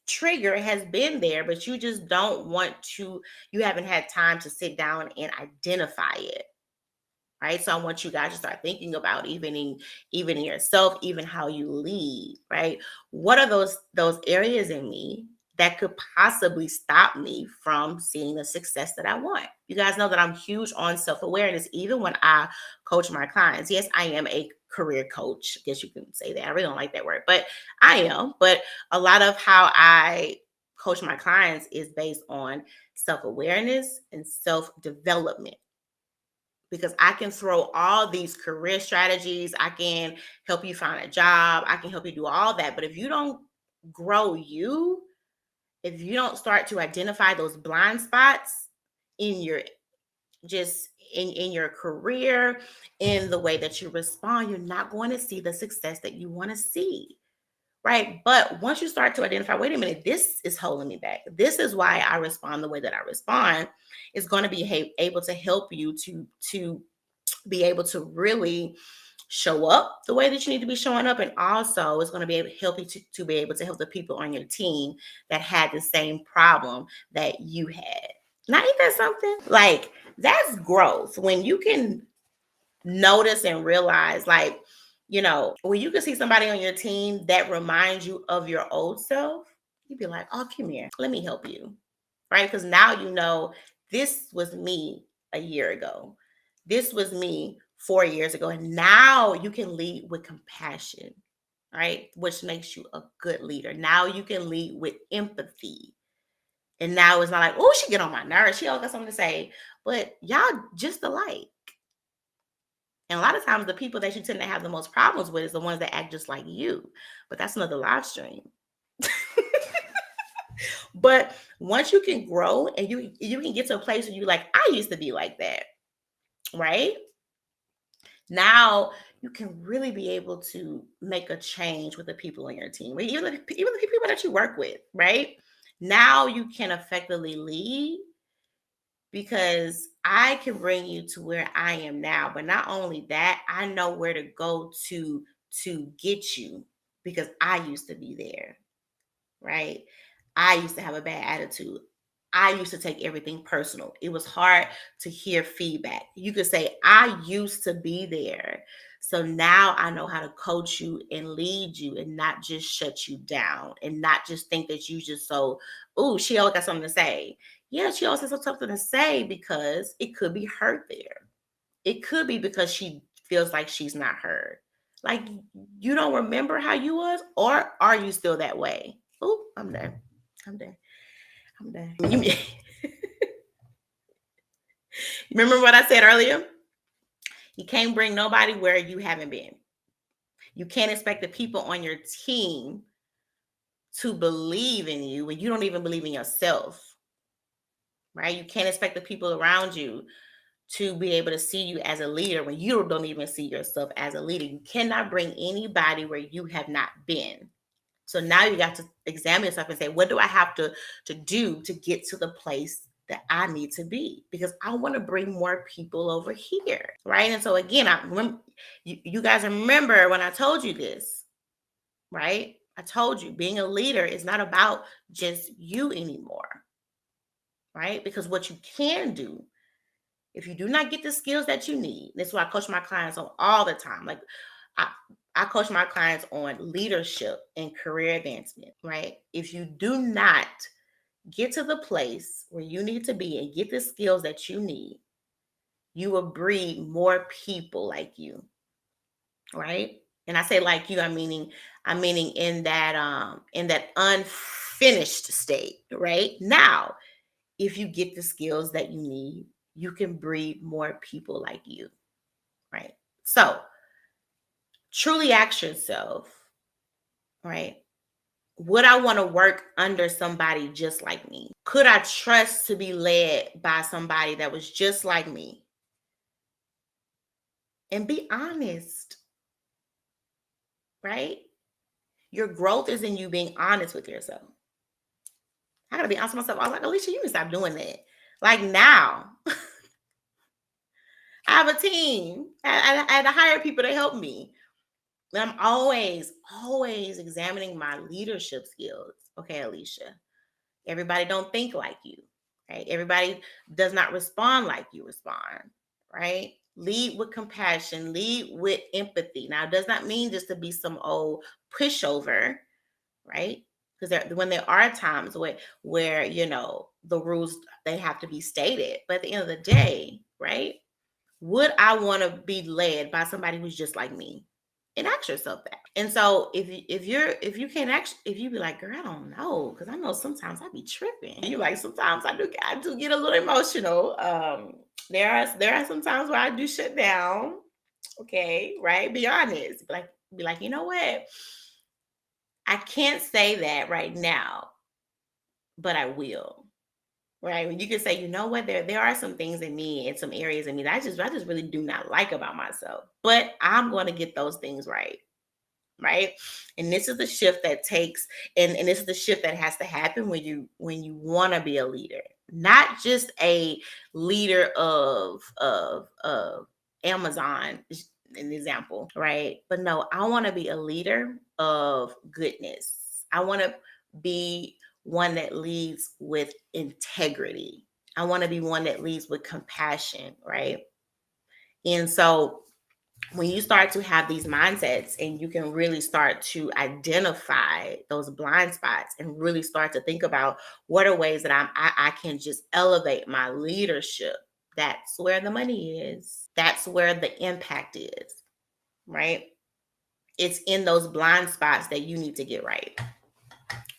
trigger has been there, but you just don't want to, you haven't had time to sit down and identify it. Right. So I want you guys to start thinking about even in yourself, even how you lead, right? What are those areas in me that could possibly stop me from seeing the success that I want? You guys know that I'm huge on self-awareness, even when I coach my clients. Yes, I am a career coach. I guess you can say that. I really don't like that word, but I am. But a lot of how I coach my clients is based on self-awareness and self-development, because I can throw all these career strategies. I can help you find a job. I can help you do all that. But if you don't grow you, if you don't start to identify those blind spots in your just in your career, in the way that you respond, you're not going to see the success that you want to see. Right. But once you start to identify, wait a minute, this is holding me back. This is why I respond the way that I respond. Is going to be able to help you to be able to really show up the way that you need to be showing up. And also it's going to be able to help you to be able to help the people on your team that had the same problem that you had. Now, ain't that something? Like, that's growth. When you can notice and realize, like, when you can see somebody on your team that reminds you of your old self, you'd be like, oh, come here, let me help you. Right? Because now you know, this was me a year ago. This was me 4 years ago. And now you can lead with compassion, right? Which makes you a good leader. Now you can lead with empathy. And now it's not like, oh, she get on my nerves. She always got something to say. But y'all just alike. And a lot of times the people that you tend to have the most problems with is the ones that act just like you. But that's another live stream. But once you can grow and you can get to a place where you're like, I used to be like that, right? Now you can really be able to make a change with the people on your team, or even the people that you work with, right? Now you can effectively lead, because I can bring you to where I am now. But not only that, I know where to go to get you, because I used to be there, right? I used to have a bad attitude. I used to take everything personal. It was hard to hear feedback. You could say, I used to be there. So now I know how to coach you and lead you, and not just shut you down, and not just think that you just oh, she always got something to say. Yeah, she always has something to say, because it could be hurt there. It could be because she feels like she's not heard. Like, you don't remember how you was, or are you still that way? Oh, I'm done. I'm done. I'm done. Remember what I said earlier? You can't bring nobody where you haven't been. You can't expect the people on your team to believe in you when you don't even believe in yourself, right? You can't expect the people around you to be able to see you as a leader when you don't even see yourself as a leader. You cannot bring anybody where you have not been. So now you got to examine yourself and say, what do I have to do to get to the place that I need to be? Because I want to bring more people over here, right? And so again, I remember, you guys remember when I told you this, right? I told you being a leader is not about just you anymore, right? Because what you can do, if you do not get the skills that you need, that's what I coach my clients on all the time. Like, I, I coach my clients on leadership and career advancement, right? If you do not get to the place where you need to be and get the skills that you need, you will breed more people like you, right? And I say like you, I'm meaning in that unfinished state, right? Now, if you get the skills that you need, you can breed more people like you, right? So truly ask yourself, right? Would I want to work under somebody just like me? Could I trust to be led by somebody that was just like me? And be honest, right? Your growth is in you being honest with yourself. I gotta be honest with myself. I was like, Alicia, you need to stop doing that. Like, now, I have a team. I had to hire people to help me. And I'm always examining my leadership skills. Okay, Alicia, everybody don't think like you, right? Everybody does not respond like you respond, right? Lead with compassion, lead with empathy. Now, it does not mean just to be some old pushover, right? Because when there are times where the rules, they have to be stated, but at the end of the day, right? Would I want to be led by somebody who's just like me? And ask yourself that. And so if you can't actually, if you be like, girl, I don't know, because I know sometimes I be tripping. You like, sometimes I do get a little emotional. There are some times where I do shut down. Okay, right? Be honest. Be like, you know what? I can't say that right now, but I will. Right. When you can say, you know what, there are some things in me and some areas in me that I just really do not like about myself. But I'm going to get those things right. Right. And this is the shift that takes, and this is the shift that has to happen when you want to be a leader. Not just a leader of Amazon, an example, right? But no, I want to be a leader of goodness. I want to be one that leads with integrity. I want to be one that leads with compassion, right? And so when you start to have these mindsets and you can really start to identify those blind spots and really start to think about what are ways that I can just elevate my leadership, that's where the money is. That's where the impact is, right? It's in those blind spots that you need to get right.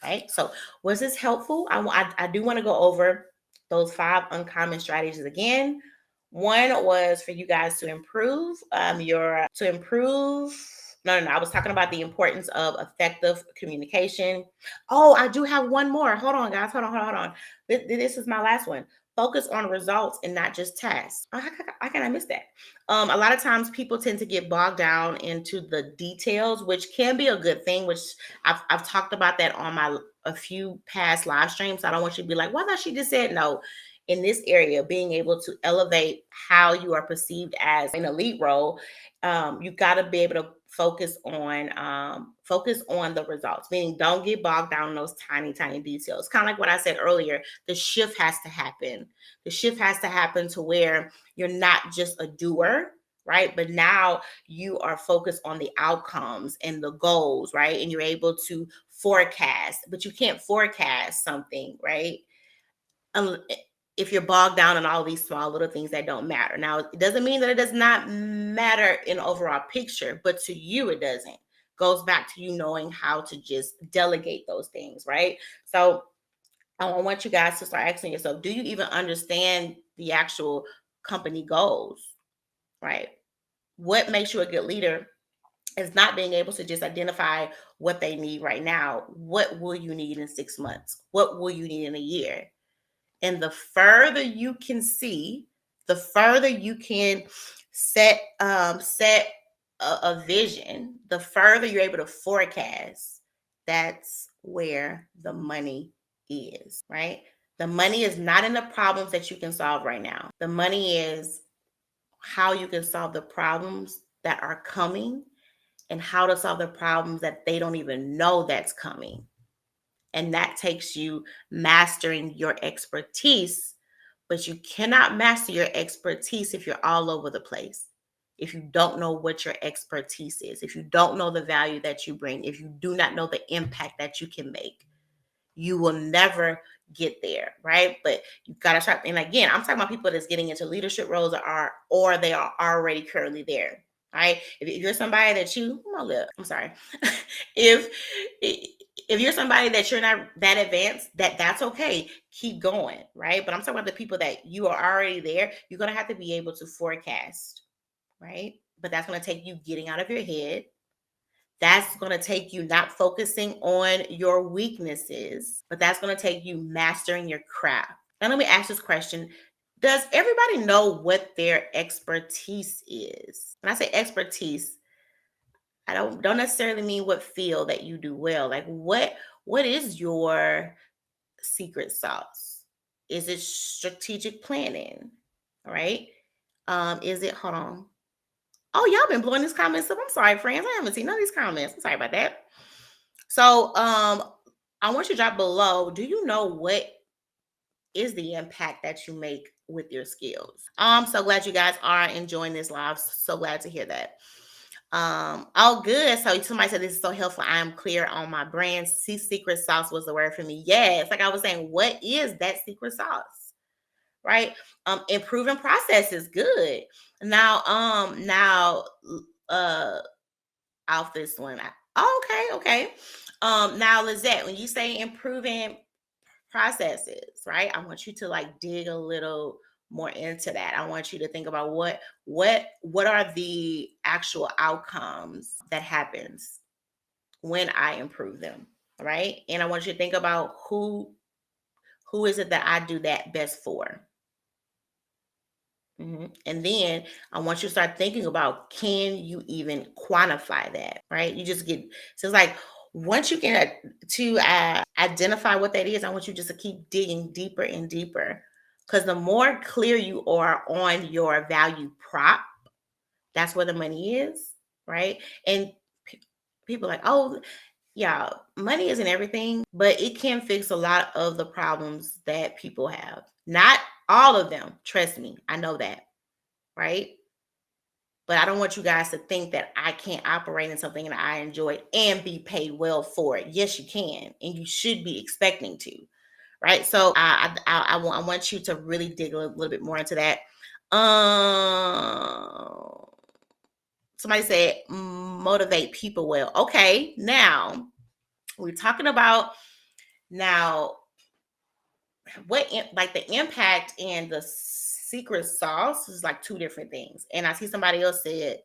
Right. So was this helpful? I do want to go over those 5 uncommon strategies again. One was for you guys to improve No, I was talking about the importance of effective communication. Oh, I do have one more. Hold on, guys. Hold on. This is my last one. Focus on results and not just tasks. How can I miss that? A lot of times people tend to get bogged down into the details, which can be a good thing, which I've talked about that on a few past live streams. I don't want you to be like, well, I thought she just said no. In this area, being able to elevate how you are perceived as an elite role, you got to be able to focus on the results. Meaning, don't get bogged down in those tiny details. Kind of like what I said earlier. The shift has to happen. The shift has to happen to where you're not just a doer, right? But now you are focused on the outcomes and the goals, right? And you're able to forecast, but you can't forecast something, right? If you're bogged down in all these small little things that don't matter. Now, it doesn't mean that it does not matter in overall picture, but to you, it doesn't. Goes back to you knowing how to just delegate those things, right? So I want you guys to start asking yourself, do you even understand the actual company goals, right? What makes you a good leader is not being able to just identify what they need right now. What will you need in 6 months? What will you need in a year? And the further you can see, the further you can set a vision, the further you're able to forecast. That's where the money is, right? The money is not in the problems that you can solve right now. The money is how you can solve the problems that are coming and how to solve the problems that they don't even know that's coming. And that takes you mastering your expertise, but you cannot master your expertise if you're all over the place. If you don't know what your expertise is, if you don't know the value that you bring, if you do not know the impact that you can make, you will never get there, right? But you gotta try. And again, I'm talking about people that's getting into leadership roles or they are already currently there. Right? If you're somebody that I'm sorry. if if you're somebody that you're not that advanced, that's okay. Keep going, right? But I'm talking about the people that you are already there. You're gonna have to be able to forecast, right? But that's gonna take you getting out of your head. That's going to take you not focusing on your weaknesses, but that's going to take you mastering your craft. Now, let me ask this question. Does everybody know what their expertise is? When I say expertise, I don't necessarily mean what field that you do well. Like what is your secret sauce? Is it strategic planning? All right. Is it, hold on. Oh, y'all been blowing these comments up. I'm sorry, friends. I haven't seen none of these comments. I'm sorry about that. So I want you to drop below. Do you know what is the impact that you make with your skills? I'm so glad you guys are enjoying this live. So glad to hear that. Oh, good. So somebody said this is so helpful. I am clear on my brand. See, secret sauce was the word for me. Yes, like I was saying, what is that secret sauce? Right? Improving process is good. Now, uh, off this one. Oh, okay, okay. Now, Lizette, when you say improving processes, right? I want you to like dig a little more into that. I want you to think about what are the actual outcomes that happens when I improve them, right? And I want you to think about who is it that I do that best for. And then I want you to start thinking about, can you even quantify that, right? You just get, so it's like once you can to identify what that is, I want you just to keep digging deeper and deeper, because the more clear you are on your value prop, that's where the money is, right? And pe- people are like, oh, yeah, money isn't everything, but it can fix a lot of the problems that people have. Not all of them, trust me, I know that, right? But I don't want you guys to think that I can't operate in something that I enjoy and be paid well for it. Yes, you can, and you should be expecting to, right? So I want you to really dig a little bit more into that. Um, Somebody said motivate people well. Okay, now we're talking about now like the impact and the secret sauce is like two different things. And I see somebody else said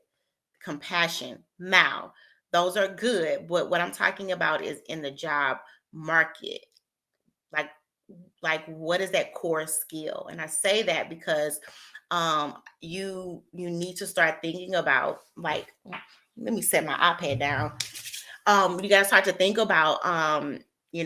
compassion. Now, those are good, but what I'm talking about is in the job market. Like what is that core skill? And I say that because you need to start thinking about, like, let me set my iPad down. You got to start to think about you,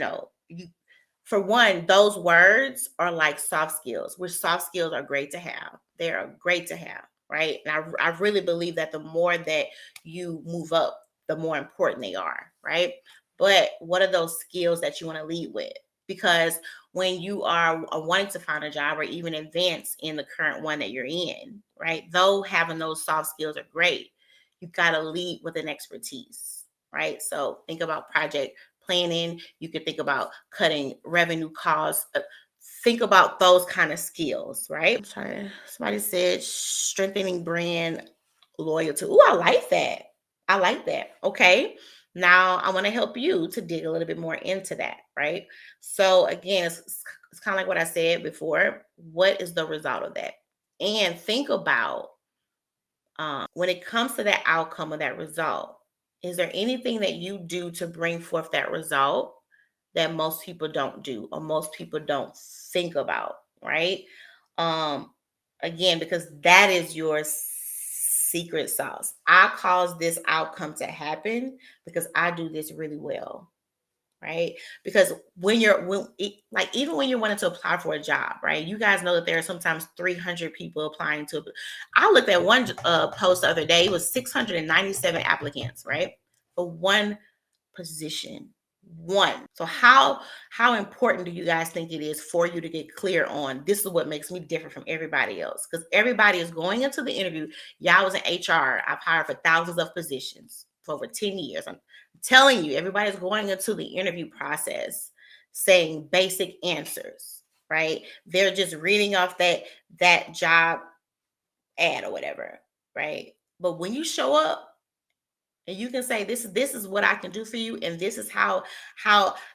for one, those words are like soft skills, which soft skills are great to have. They are great to have, right? And I really believe that the more that you move up, the more important they are, right? But what are those skills that you want to lead with? Because when you are wanting to find a job or even advance in the current one that you're in, right? Though having those soft skills are great, you've got to lead with an expertise, right? So think about project planning. You could think about cutting revenue costs. Think about those kind of skills, right? I'm sorry. Somebody said strengthening brand loyalty. Oh, I like that. I like that. Okay. Now I want to help you to dig a little bit more into that, right? So again, it's kind of like what I said before. What is the result of that? And think about when it comes to that outcome of that result, is there anything that you do to bring forth that result that most people don't do or most people don't think about, right? Um, Again, because that is your secret sauce. I cause this outcome to happen because I do this really well, right? Because like even when you're wanting to apply for a job, right? You guys know that there are sometimes 300 people applying to. I looked at one post the other day. It was 697 applicants, right, for one position. One. So how important do you guys think it is for you to get clear on, this is what makes me different from everybody else? Because everybody is going into the interview. Y'all was in HR. I've hired for thousands of positions for over 10 years. I'm telling you, everybody's going into the interview process saying basic answers, right? They're just reading off that job ad or whatever, right? But when you show up and you can say, this is what I can do for you, and this is how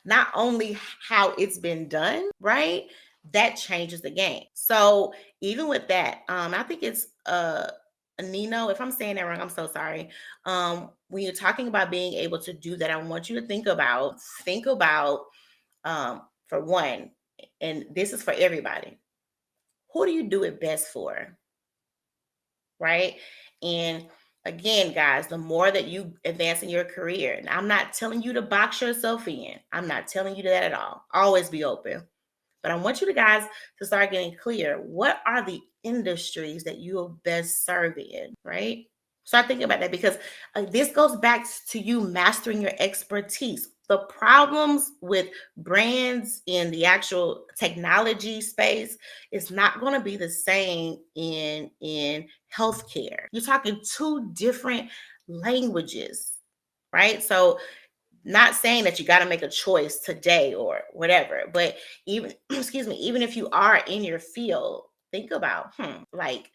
not only how it's been done, right? That changes the game. So even with that, I think it's Nino, if I'm saying that wrong, I'm so sorry. When you're talking about being able to do that, I want you to think about for one, and this is for everybody, who do you do it best for, right? And again, guys, the more that you advance in your career, and I'm not telling you to box yourself in. I'm not telling you that at all. Always be open. But I want you to guys to start getting clear. What are the industries that you will best serve in, right? Start thinking about that, because this goes back to you mastering your expertise. The problems with brands in the actual technology space is not going to be the same in healthcare. You're talking two different languages, right? So not saying that you got to make a choice today or whatever, but even excuse me, even if you are in your field, think about like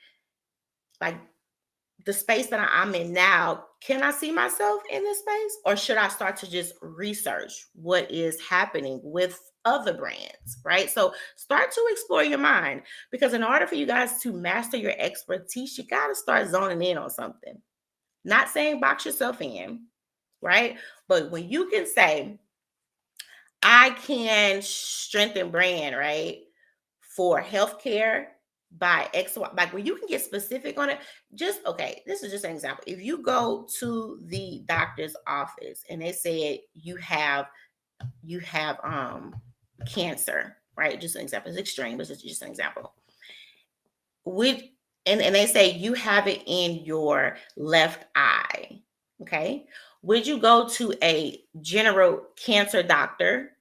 the space that I'm in now, can I see myself in this space? Or should I start to just research what is happening with other brands, right? So start to explore your mind, because in order for you guys to master your expertise, you got to start zoning in on something. Not saying box yourself in, right? But when you can say, I can strengthen brand, right? For healthcare by X, Y, like when you can get specific on it, just okay. This is just an example. If you go to the doctor's office and they said you have cancer, right? Just an example. It's extreme, but it's just an example. Would and they say you have it in your left eye. Okay. Would you go to a general cancer doctor,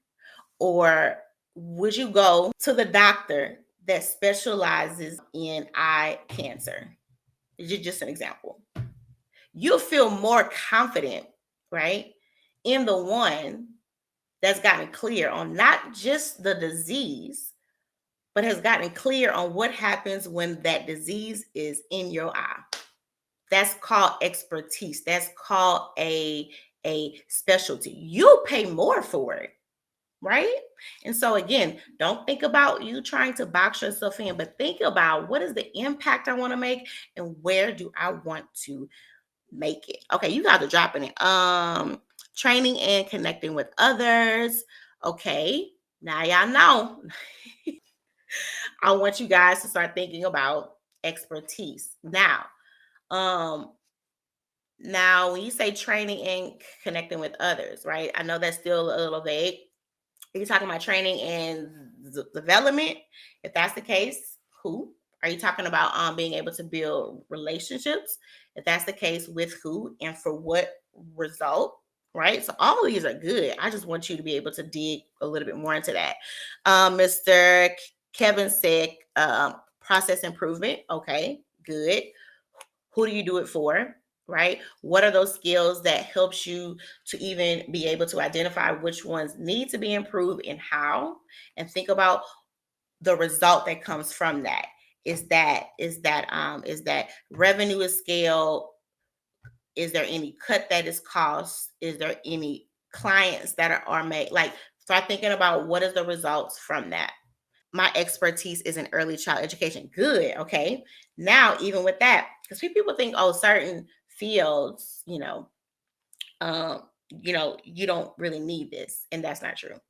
or would you go to the doctor that specializes in eye cancer? Just an example. You'll feel more confident, right, in the one that's gotten clear on not just the disease, but has gotten clear on what happens when that disease is in your eye. That's called expertise. That's called a specialty. You'll pay more for it, right? And so again, don't think about you trying to box yourself in, but think about what is the impact I want to make and where do I want to make it. Okay, you guys are dropping it. Training and connecting with others. Okay, now y'all know. I want you guys to start thinking about expertise. Um, now when you say training and connecting with others, right? I know that's still a little vague. Are you talking about training and development? If that's the case, who? Are you talking about being able to build relationships? If that's the case, with who and for what result? Right. So all of these are good. I just want you to be able to dig a little bit more into that. Mr. Kevin said process improvement. Okay, good. Who do you do it for? Right? What are those skills that helps you to even be able to identify which ones need to be improved and how? And think about the result that comes from that. Is that revenue is scale? Is there any cut that is cost? Is there any clients that are made? Like, start thinking about what is the results from that. My expertise is in early child education. Good. Okay. Now, even with that, because people think, oh, certain fields, you don't really need this. And that's not true.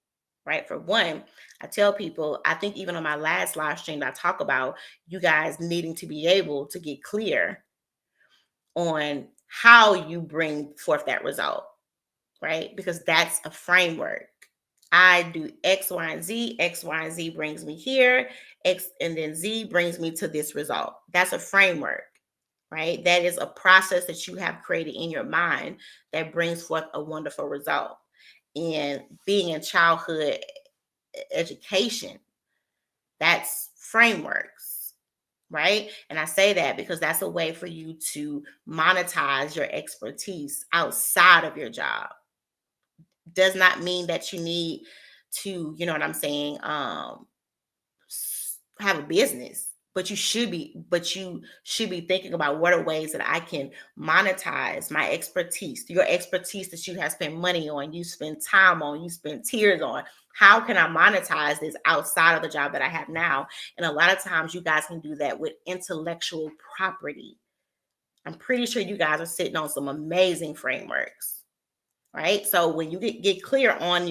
Right. For one, I tell people, I think even on my last live stream, I talk about you guys needing to be able to get clear on how you bring forth that result. Right. Because that's a framework. I do X, Y, and Z. X, Y, and Z brings me here. X and then Z brings me to this result. That's a framework, right? That is a process that you have created in your mind that brings forth a wonderful result. And being in childhood education, that's frameworks, right? And I say that because that's a way for you to monetize your expertise outside of your job. Does not mean that you need to, you know what I'm saying, have a business, but you should be thinking about what are ways that I can monetize my expertise, your expertise that you have spent money on, you spend time on, you spend tears on. How can I monetize this outside of the job that I have now? And a lot of times you guys can do that with intellectual property. I'm pretty sure you guys are sitting on some amazing frameworks, right? So when you get clear on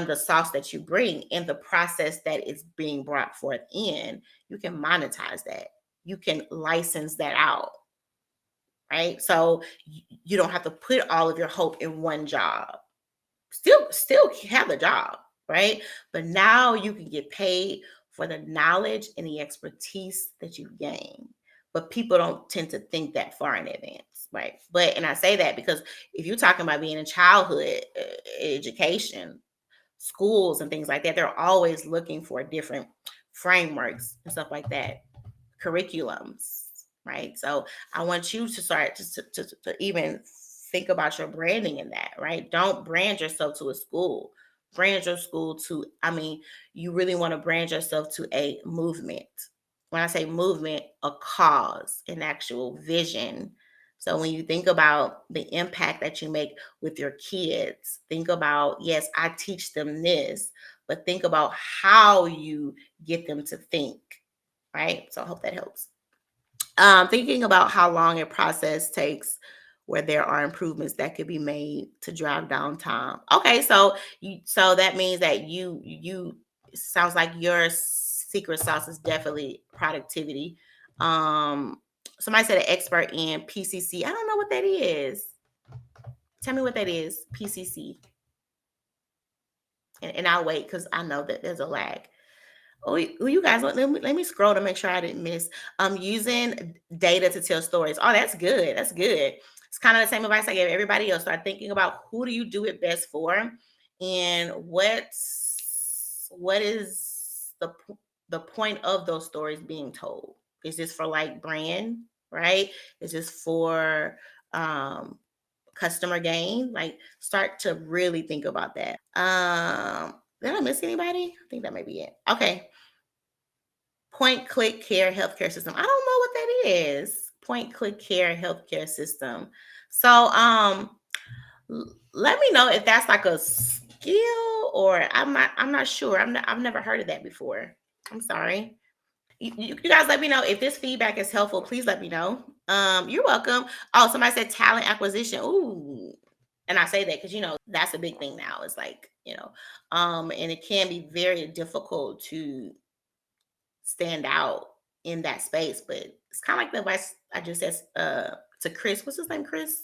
the sauce that you bring and the process that is being brought forth in, you can monetize that. You can license that out, right? So you don't have to put all of your hope in one job. Still have a job, right? But now you can get paid for the knowledge and the expertise that you gain. But people don't tend to think that far in advance, right? And I say that because if you're talking about being in childhood education, schools and things like that, they're always looking for different frameworks and stuff like that, curriculums. right? So I want you to start to even think about your branding in that, right? Don't brand yourself to a school. Brand your school to, I mean, you really want to brand yourself to a movement. When I say movement, a cause, an actual vision. So when you think about the impact that you make with your kids, think about, yes, I teach them this, but think about how you get them to think, right? So I hope that helps. Thinking about how long a process takes where there are improvements that could be made to drive down time. Okay, so that means that you sounds like your secret sauce is definitely productivity. Um, Somebody said an expert in PCC. I don't know what that is. Tell me what that is. PCC, and I'll wait because I know that there's a lag. Oh, you guys, let me scroll to make sure I didn't miss. Using data to tell stories. Oh, that's good. That's good. It's kind of the same advice I gave everybody else. Start thinking about who do you do it best for, and what is the point of those stories being told? Is this for like brand, right? Is this for um customer gain? Like start to really think about that. Did I miss anybody? I think that may be it. Okay. Point click care healthcare system. I don't know what that is. Point click care healthcare system. So let me know if that's like a skill or I'm not sure. I've never heard of that before. I'm sorry. You guys let me know if this feedback is helpful. Please let me know. You're welcome. Oh, somebody said talent acquisition. Ooh. And I say that because that's a big thing now. It's like, and it can be very difficult to stand out in that space. But it's kind of like the advice I just said to Chris. What's his name? Chris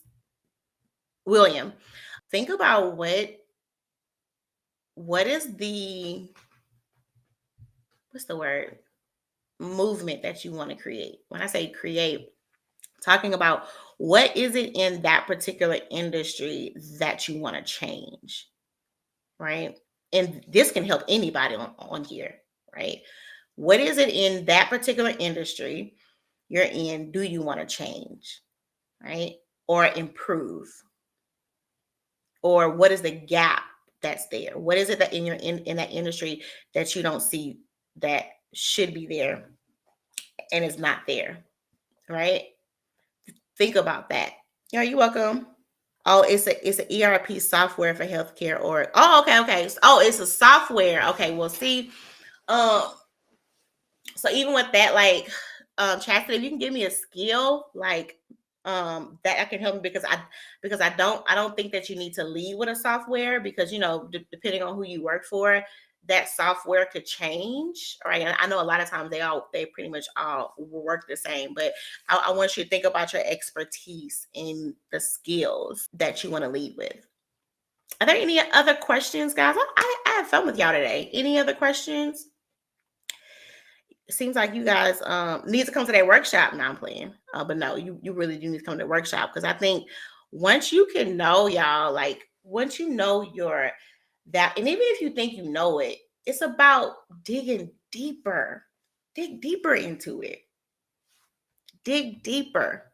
William. Think about what is the what's the word movement that you want to create. When I say create, talking about what is it in that particular industry that you want to change, right? And this can help anybody on here, right? What is it in that particular industry you're in do you want to change, right? Or improve? Or what is the gap that's there? What is it that in that industry that you don't see that should be there and is not there, right? Think about that. Yeah, you're welcome. Oh, it's an ERP software for healthcare or okay. Oh, it's a software. Okay, well see, um, so even with that, like Chastity, if you can give me a skill like that I can help me because I don't think that you need to lead with a software because depending on who you work for, that software could change. All right. And I know a lot of times they pretty much all work the same, but I want you to think about your expertise in the skills that you want to lead with. Are there any other questions, guys? I had fun with y'all today. Any other questions? It seems like you guys need to come to that workshop. Now I'm playing, but no, you really do need to come to the workshop because I think once you can know y'all, like once you know your that, and even if you think you know it, it's about digging deeper, dig deeper into it, dig deeper.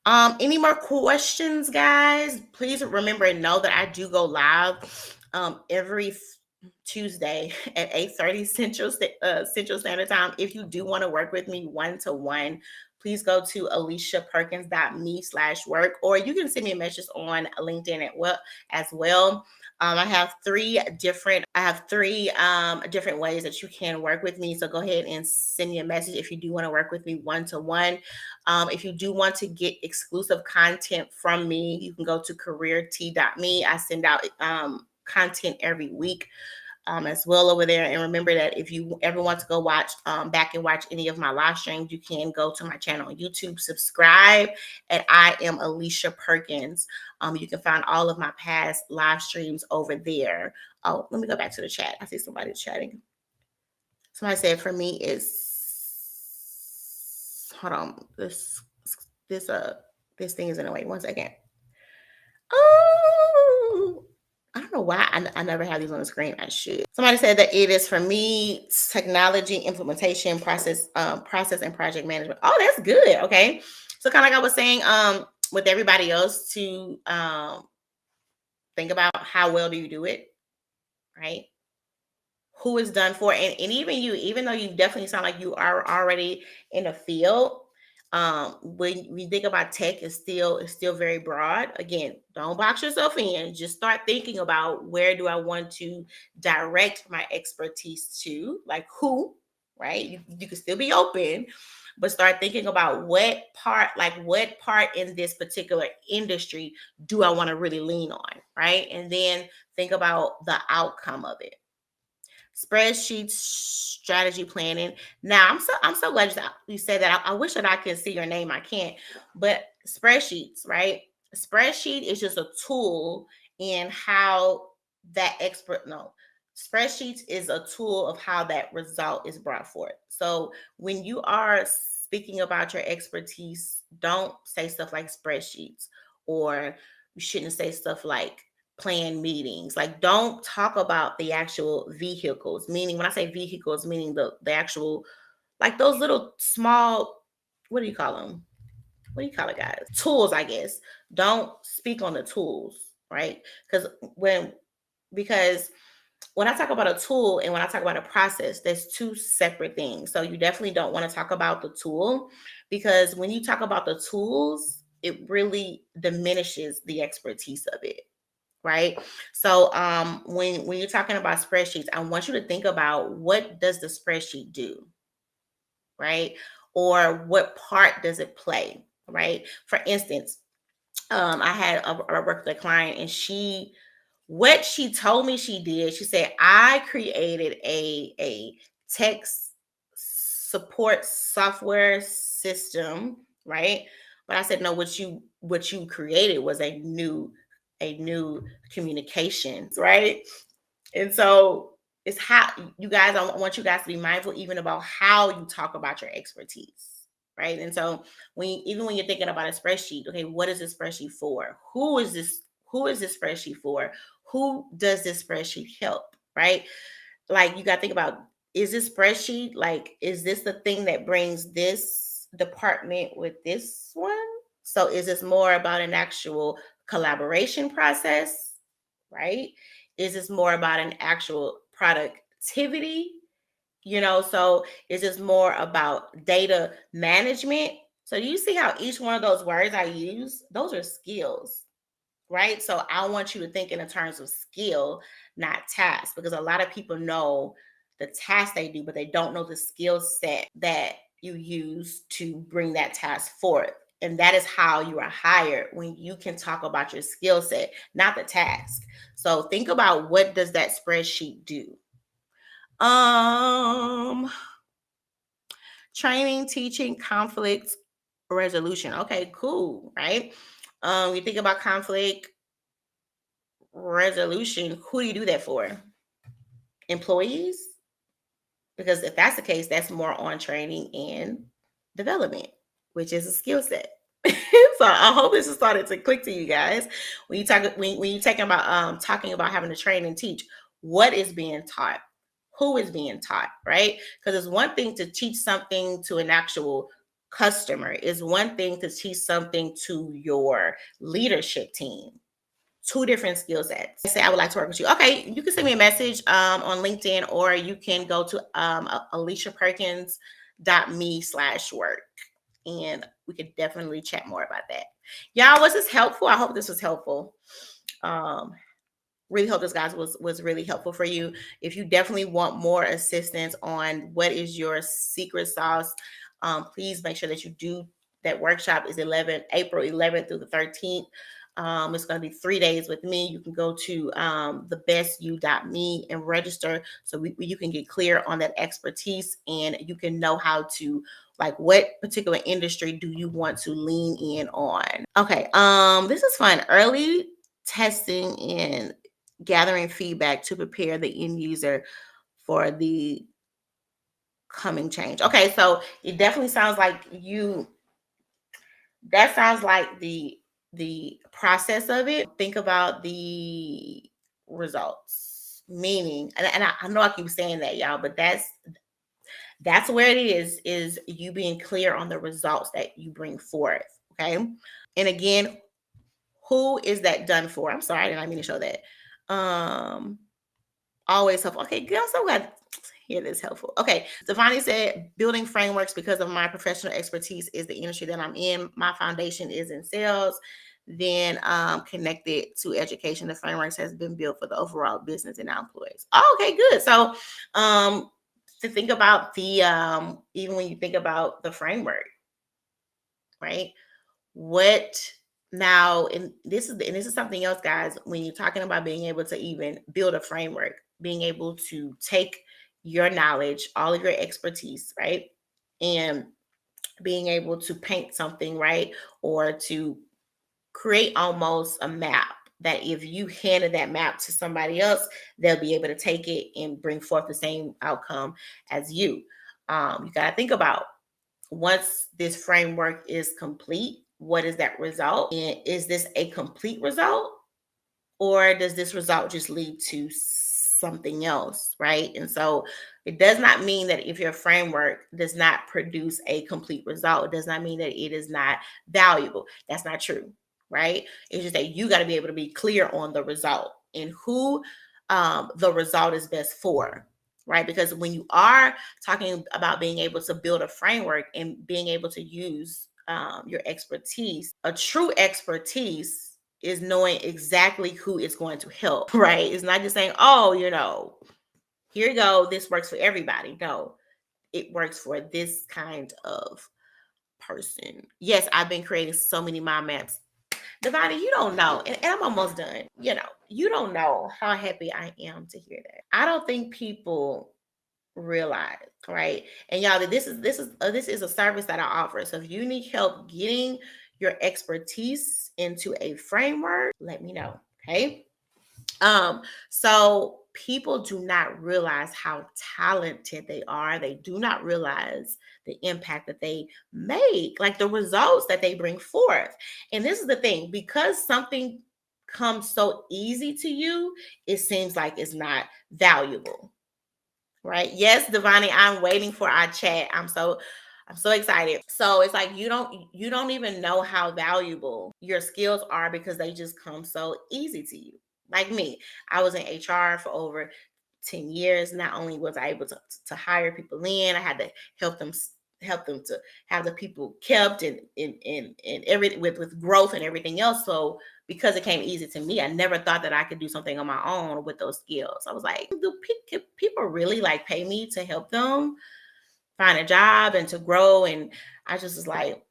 Any more questions, guys? Please remember and know that I do go live every Tuesday at 8:30 Central Standard Time. If you do want to work with me one-to-one, please go to aliciaperkins.me/work, or you can send me a message on LinkedIn as well. I have three different ways that you can work with me. So go ahead and send me a message if you do want to work with me one-to-one. If you do want to get exclusive content from me, you can go to careert.me. I send out content every week as well over there. And remember that if you ever want to go back and watch any of my live streams, you can go to my channel on YouTube, subscribe, and I am Alicia Perkins. You can find all of my past live streams over there. Oh, let me go back to the chat. I see somebody chatting. Somebody said for me is hold on. This thing is in the way. 1 second. Oh, I don't know why I never have these on the screen. I should. Somebody said that it is for me technology implementation process and project management. Oh, that's good. Okay, so kind of like I was saying with everybody else to think about how well do you do it, right? Who is done for, and even you, even though you definitely sound like you are already in the field, when you think about tech, it's still very broad. Again, don't box yourself in, just start thinking about where do I want to direct my expertise to, like who, right? You can still be open, but start thinking about what part in this particular industry do I want to really lean on, right? And then think about the outcome of it. Spreadsheets, strategy planning. Now, I'm so glad you said that. I wish that I could see your name. I can't. But spreadsheets, right? Spreadsheet is just a tool in how that expert no. Spreadsheets is a tool of how that result is brought forth. So when you are speaking about your expertise, don't say stuff like spreadsheets, or you shouldn't say stuff like plan meetings. Like, don't talk about the actual vehicles. Meaning, when I say vehicles, meaning the actual, like those little small, what do you call them? What do you call it, guys? Tools, I guess. Don't speak on the tools, right? When because when I talk about a tool and when I talk about a process, there's two separate things. So you definitely don't want to talk about the tool, because when you talk about the tools, it really diminishes the expertise of it, right? So when you're talking about spreadsheets, I want you to think about, what does the spreadsheet do, right? Or what part does it play, right? For instance, I had I worked with a client, and what she told me she did, she said, I created a text support software system, right? But I said, no, what you created was a new communications, right? And so it's how you guys, I want you guys to be mindful even about how you talk about your expertise, right? And so even when you're thinking about a spreadsheet, okay, what is this spreadsheet for? Who is this spreadsheet for? Who does this spreadsheet help, right? Like, you got to think about, is this spreadsheet, like, is this the thing that brings this department with this one? So is this more about an actual collaboration process, right? Is this more about an actual productivity? So is this more about data management? So you see how each one of those words I use, those are skills, right? So I want you to think in the terms of skill, not task, because a lot of people know the task they do, but they don't know the skill set that you use to bring that task forth. And that is how you are hired, when you can talk about your skill set, not the task. So think about, what does that spreadsheet do? Um, Training, teaching, conflict resolution. Okay, cool, right? You think about conflict resolution, who do you do that for? Employees? Because if that's the case, that's more on training and development, which is a skill set. So I hope this is starting to click to you guys. When you talking about having to train and teach, what is being taught? Who is being taught, right? Because it's one thing to teach something to an actual customer, is one thing to teach something to your leadership team. Two different skill sets. Say, I would like to work with you. Okay, you can send me a message on LinkedIn, or you can go to aliciaperkins.me/work, and we could definitely chat more about that. Y'all, was this helpful? I hope this was helpful. Um, really hope this, guys, was really helpful for you. If you definitely want more assistance on what is your secret sauce, please make sure that you do that. Workshop is April 11th through the 13th. It's going to be 3 days with me. You can go to thebestyou.me and register, so you can get clear on that expertise, and you can know how to, like, what particular industry do you want to lean in on. Okay, this is fun. Early testing and gathering feedback to prepare the end user for the coming change. Okay, so it definitely sounds like that sounds like the process of it. Think about the results. Meaning, and I know I keep saying that, y'all, but that's where it is you being clear on the results that you bring forth. Okay. And again, who is that done for? I'm sorry, I didn't mean to show that. Always helpful. Okay, good. I'm so glad to hear this helpful. Okay. Stefani said, building frameworks because of my professional expertise is the industry that I'm in. My foundation is in sales. Then connected to education, the frameworks has been built for the overall business and our employees. Oh, okay, good. So to think about the even when you think about the framework, right? What now, and this is something else, guys, when you're talking about being able to even build a framework, being able to take your knowledge, all of your expertise, right? And being able to paint something, right? Or to create almost a map that if you handed that map to somebody else, they'll be able to take it and bring forth the same outcome as you. You got to think about, once this framework is complete, what is that result? And is this a complete result? Or does this result just lead to something else, right? And so it does not mean that if your framework does not produce a complete result, it does not mean that it is not valuable. That's not true, right? It's just that you got to be able to be clear on the result and who the result is best for, right? Because when you are talking about being able to build a framework and being able to use your expertise, a true expertise is knowing exactly who is going to help, right? It's not just saying, oh, here you go, this works for everybody. No, it works for this kind of person. Yes, I've been creating so many mind maps. Devani, you don't know, and I'm almost done. You don't know how happy I am to hear that. I don't think people realize, right? And y'all, that this is a service that I offer. So if you need help getting your expertise into a framework, let me know. Okay. So people do not realize how talented they are. They do not realize the impact that they make, like the results that they bring forth. And this is the thing, because something comes so easy to you, it seems like it's not valuable. Right? Yes, Devani, I'm waiting for our chat. I'm so excited. So it's like you don't even know how valuable your skills are because they just come so easy to you. Like me, I was in HR for over 10 years. Not only was I able to hire people in, I had to help them to have the people kept and everything with growth and everything else. So because it came easy to me, I never thought that I could do something on my own with those skills. I was like, can people really like pay me to help them find a job and to grow? And I just was like,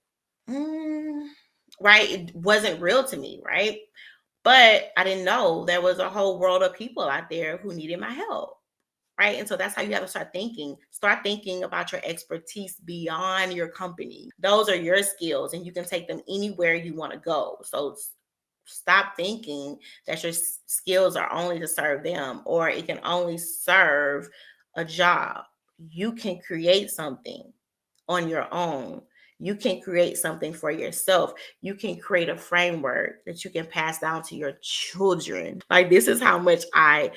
right. It wasn't real to me, right? But I didn't know there was a whole world of people out there who needed my help. Right. And so that's how you have to start thinking. Start thinking about your expertise beyond your company. Those are your skills and you can take them anywhere you want to go. So stop thinking that your skills are only to serve them or it can only serve a job. You can create something on your own. You can create something for yourself. You can create a framework that you can pass down to your children. Like, this is how much I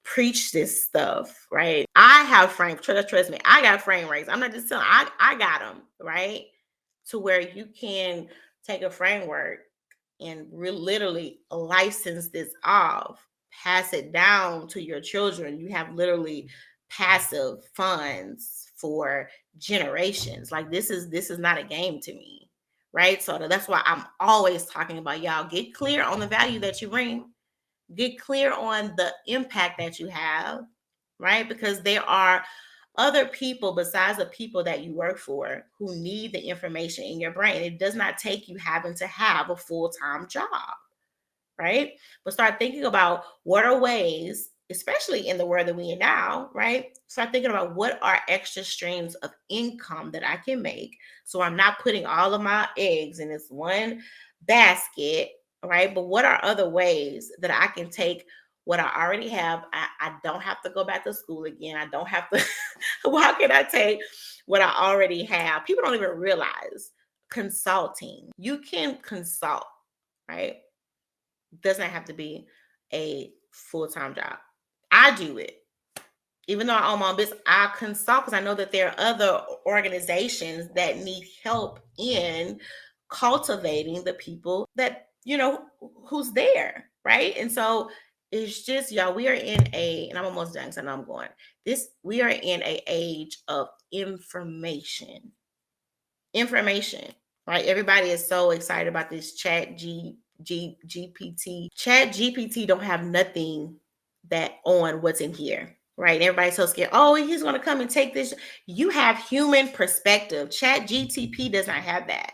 preach this stuff, right? I have trust me, I got frameworks. I'm not just telling, I got them, right? To where you can take a framework and literally license this off, pass it down to your children. You have literally passive funds for generations. Like, this is not a game to me, right? So that's why I'm always talking about, y'all, get clear on the value that you bring. Get clear on the impact that you have, right? Because there are other people besides the people that you work for who need the information in your brain. It does not take you having to have a full-time job, right? But start thinking about what are ways, especially in the world that we in now, right? Start thinking about what are extra streams of income that I can make. So I'm not putting all of my eggs in this one basket, right? But what are other ways that I can take what I already have? I don't have to go back to school again. I don't have to, how can I take what I already have? People don't even realize consulting. You can consult, right? Doesn't have to be a full-time job. I do it. Even though I own my own business, I consult because I know that there are other organizations that need help in cultivating the people that, who's there, right? And so it's just, y'all, we are in and I'm almost done because I know I'm going. We are in a age of information, right? Everybody is so excited about this GPT. Chat GPT don't have nothing that on what's in here, right? Everybody's so scared. Oh, he's going to come and take this. You have human perspective. Chat GTP does not have that,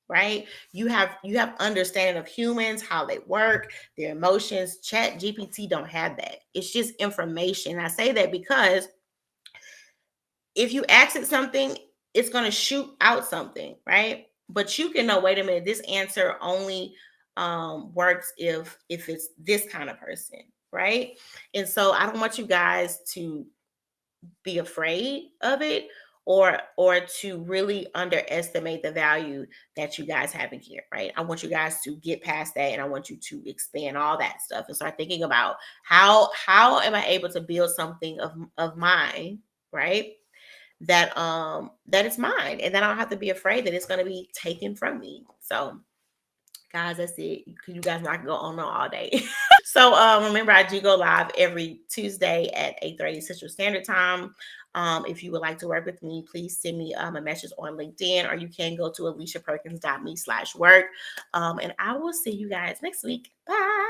right? You have understanding of humans, how they work, their emotions. Chat GPT don't have that. It's just information. I say that because if you ask it something, it's going to shoot out something, right? But you can know, wait a minute, this answer only works if it's this kind of person, right? And so I don't want you guys to be afraid of it or to really underestimate the value that you guys have in here, right? I want you guys to get past that, and I want you to expand all that stuff and start thinking about how am I able to build something of mine, right? That it's mine, and then I don't have to be afraid that it's going to be taken from me. So guys, that's it, because you guys know I can go on all day. So remember, I do go live every Tuesday at 8:30 Central Standard Time. If you would like to work with me, please send me a message on LinkedIn, or you can go to aliciaperkins.me/work. And I will see you guys next week. Bye.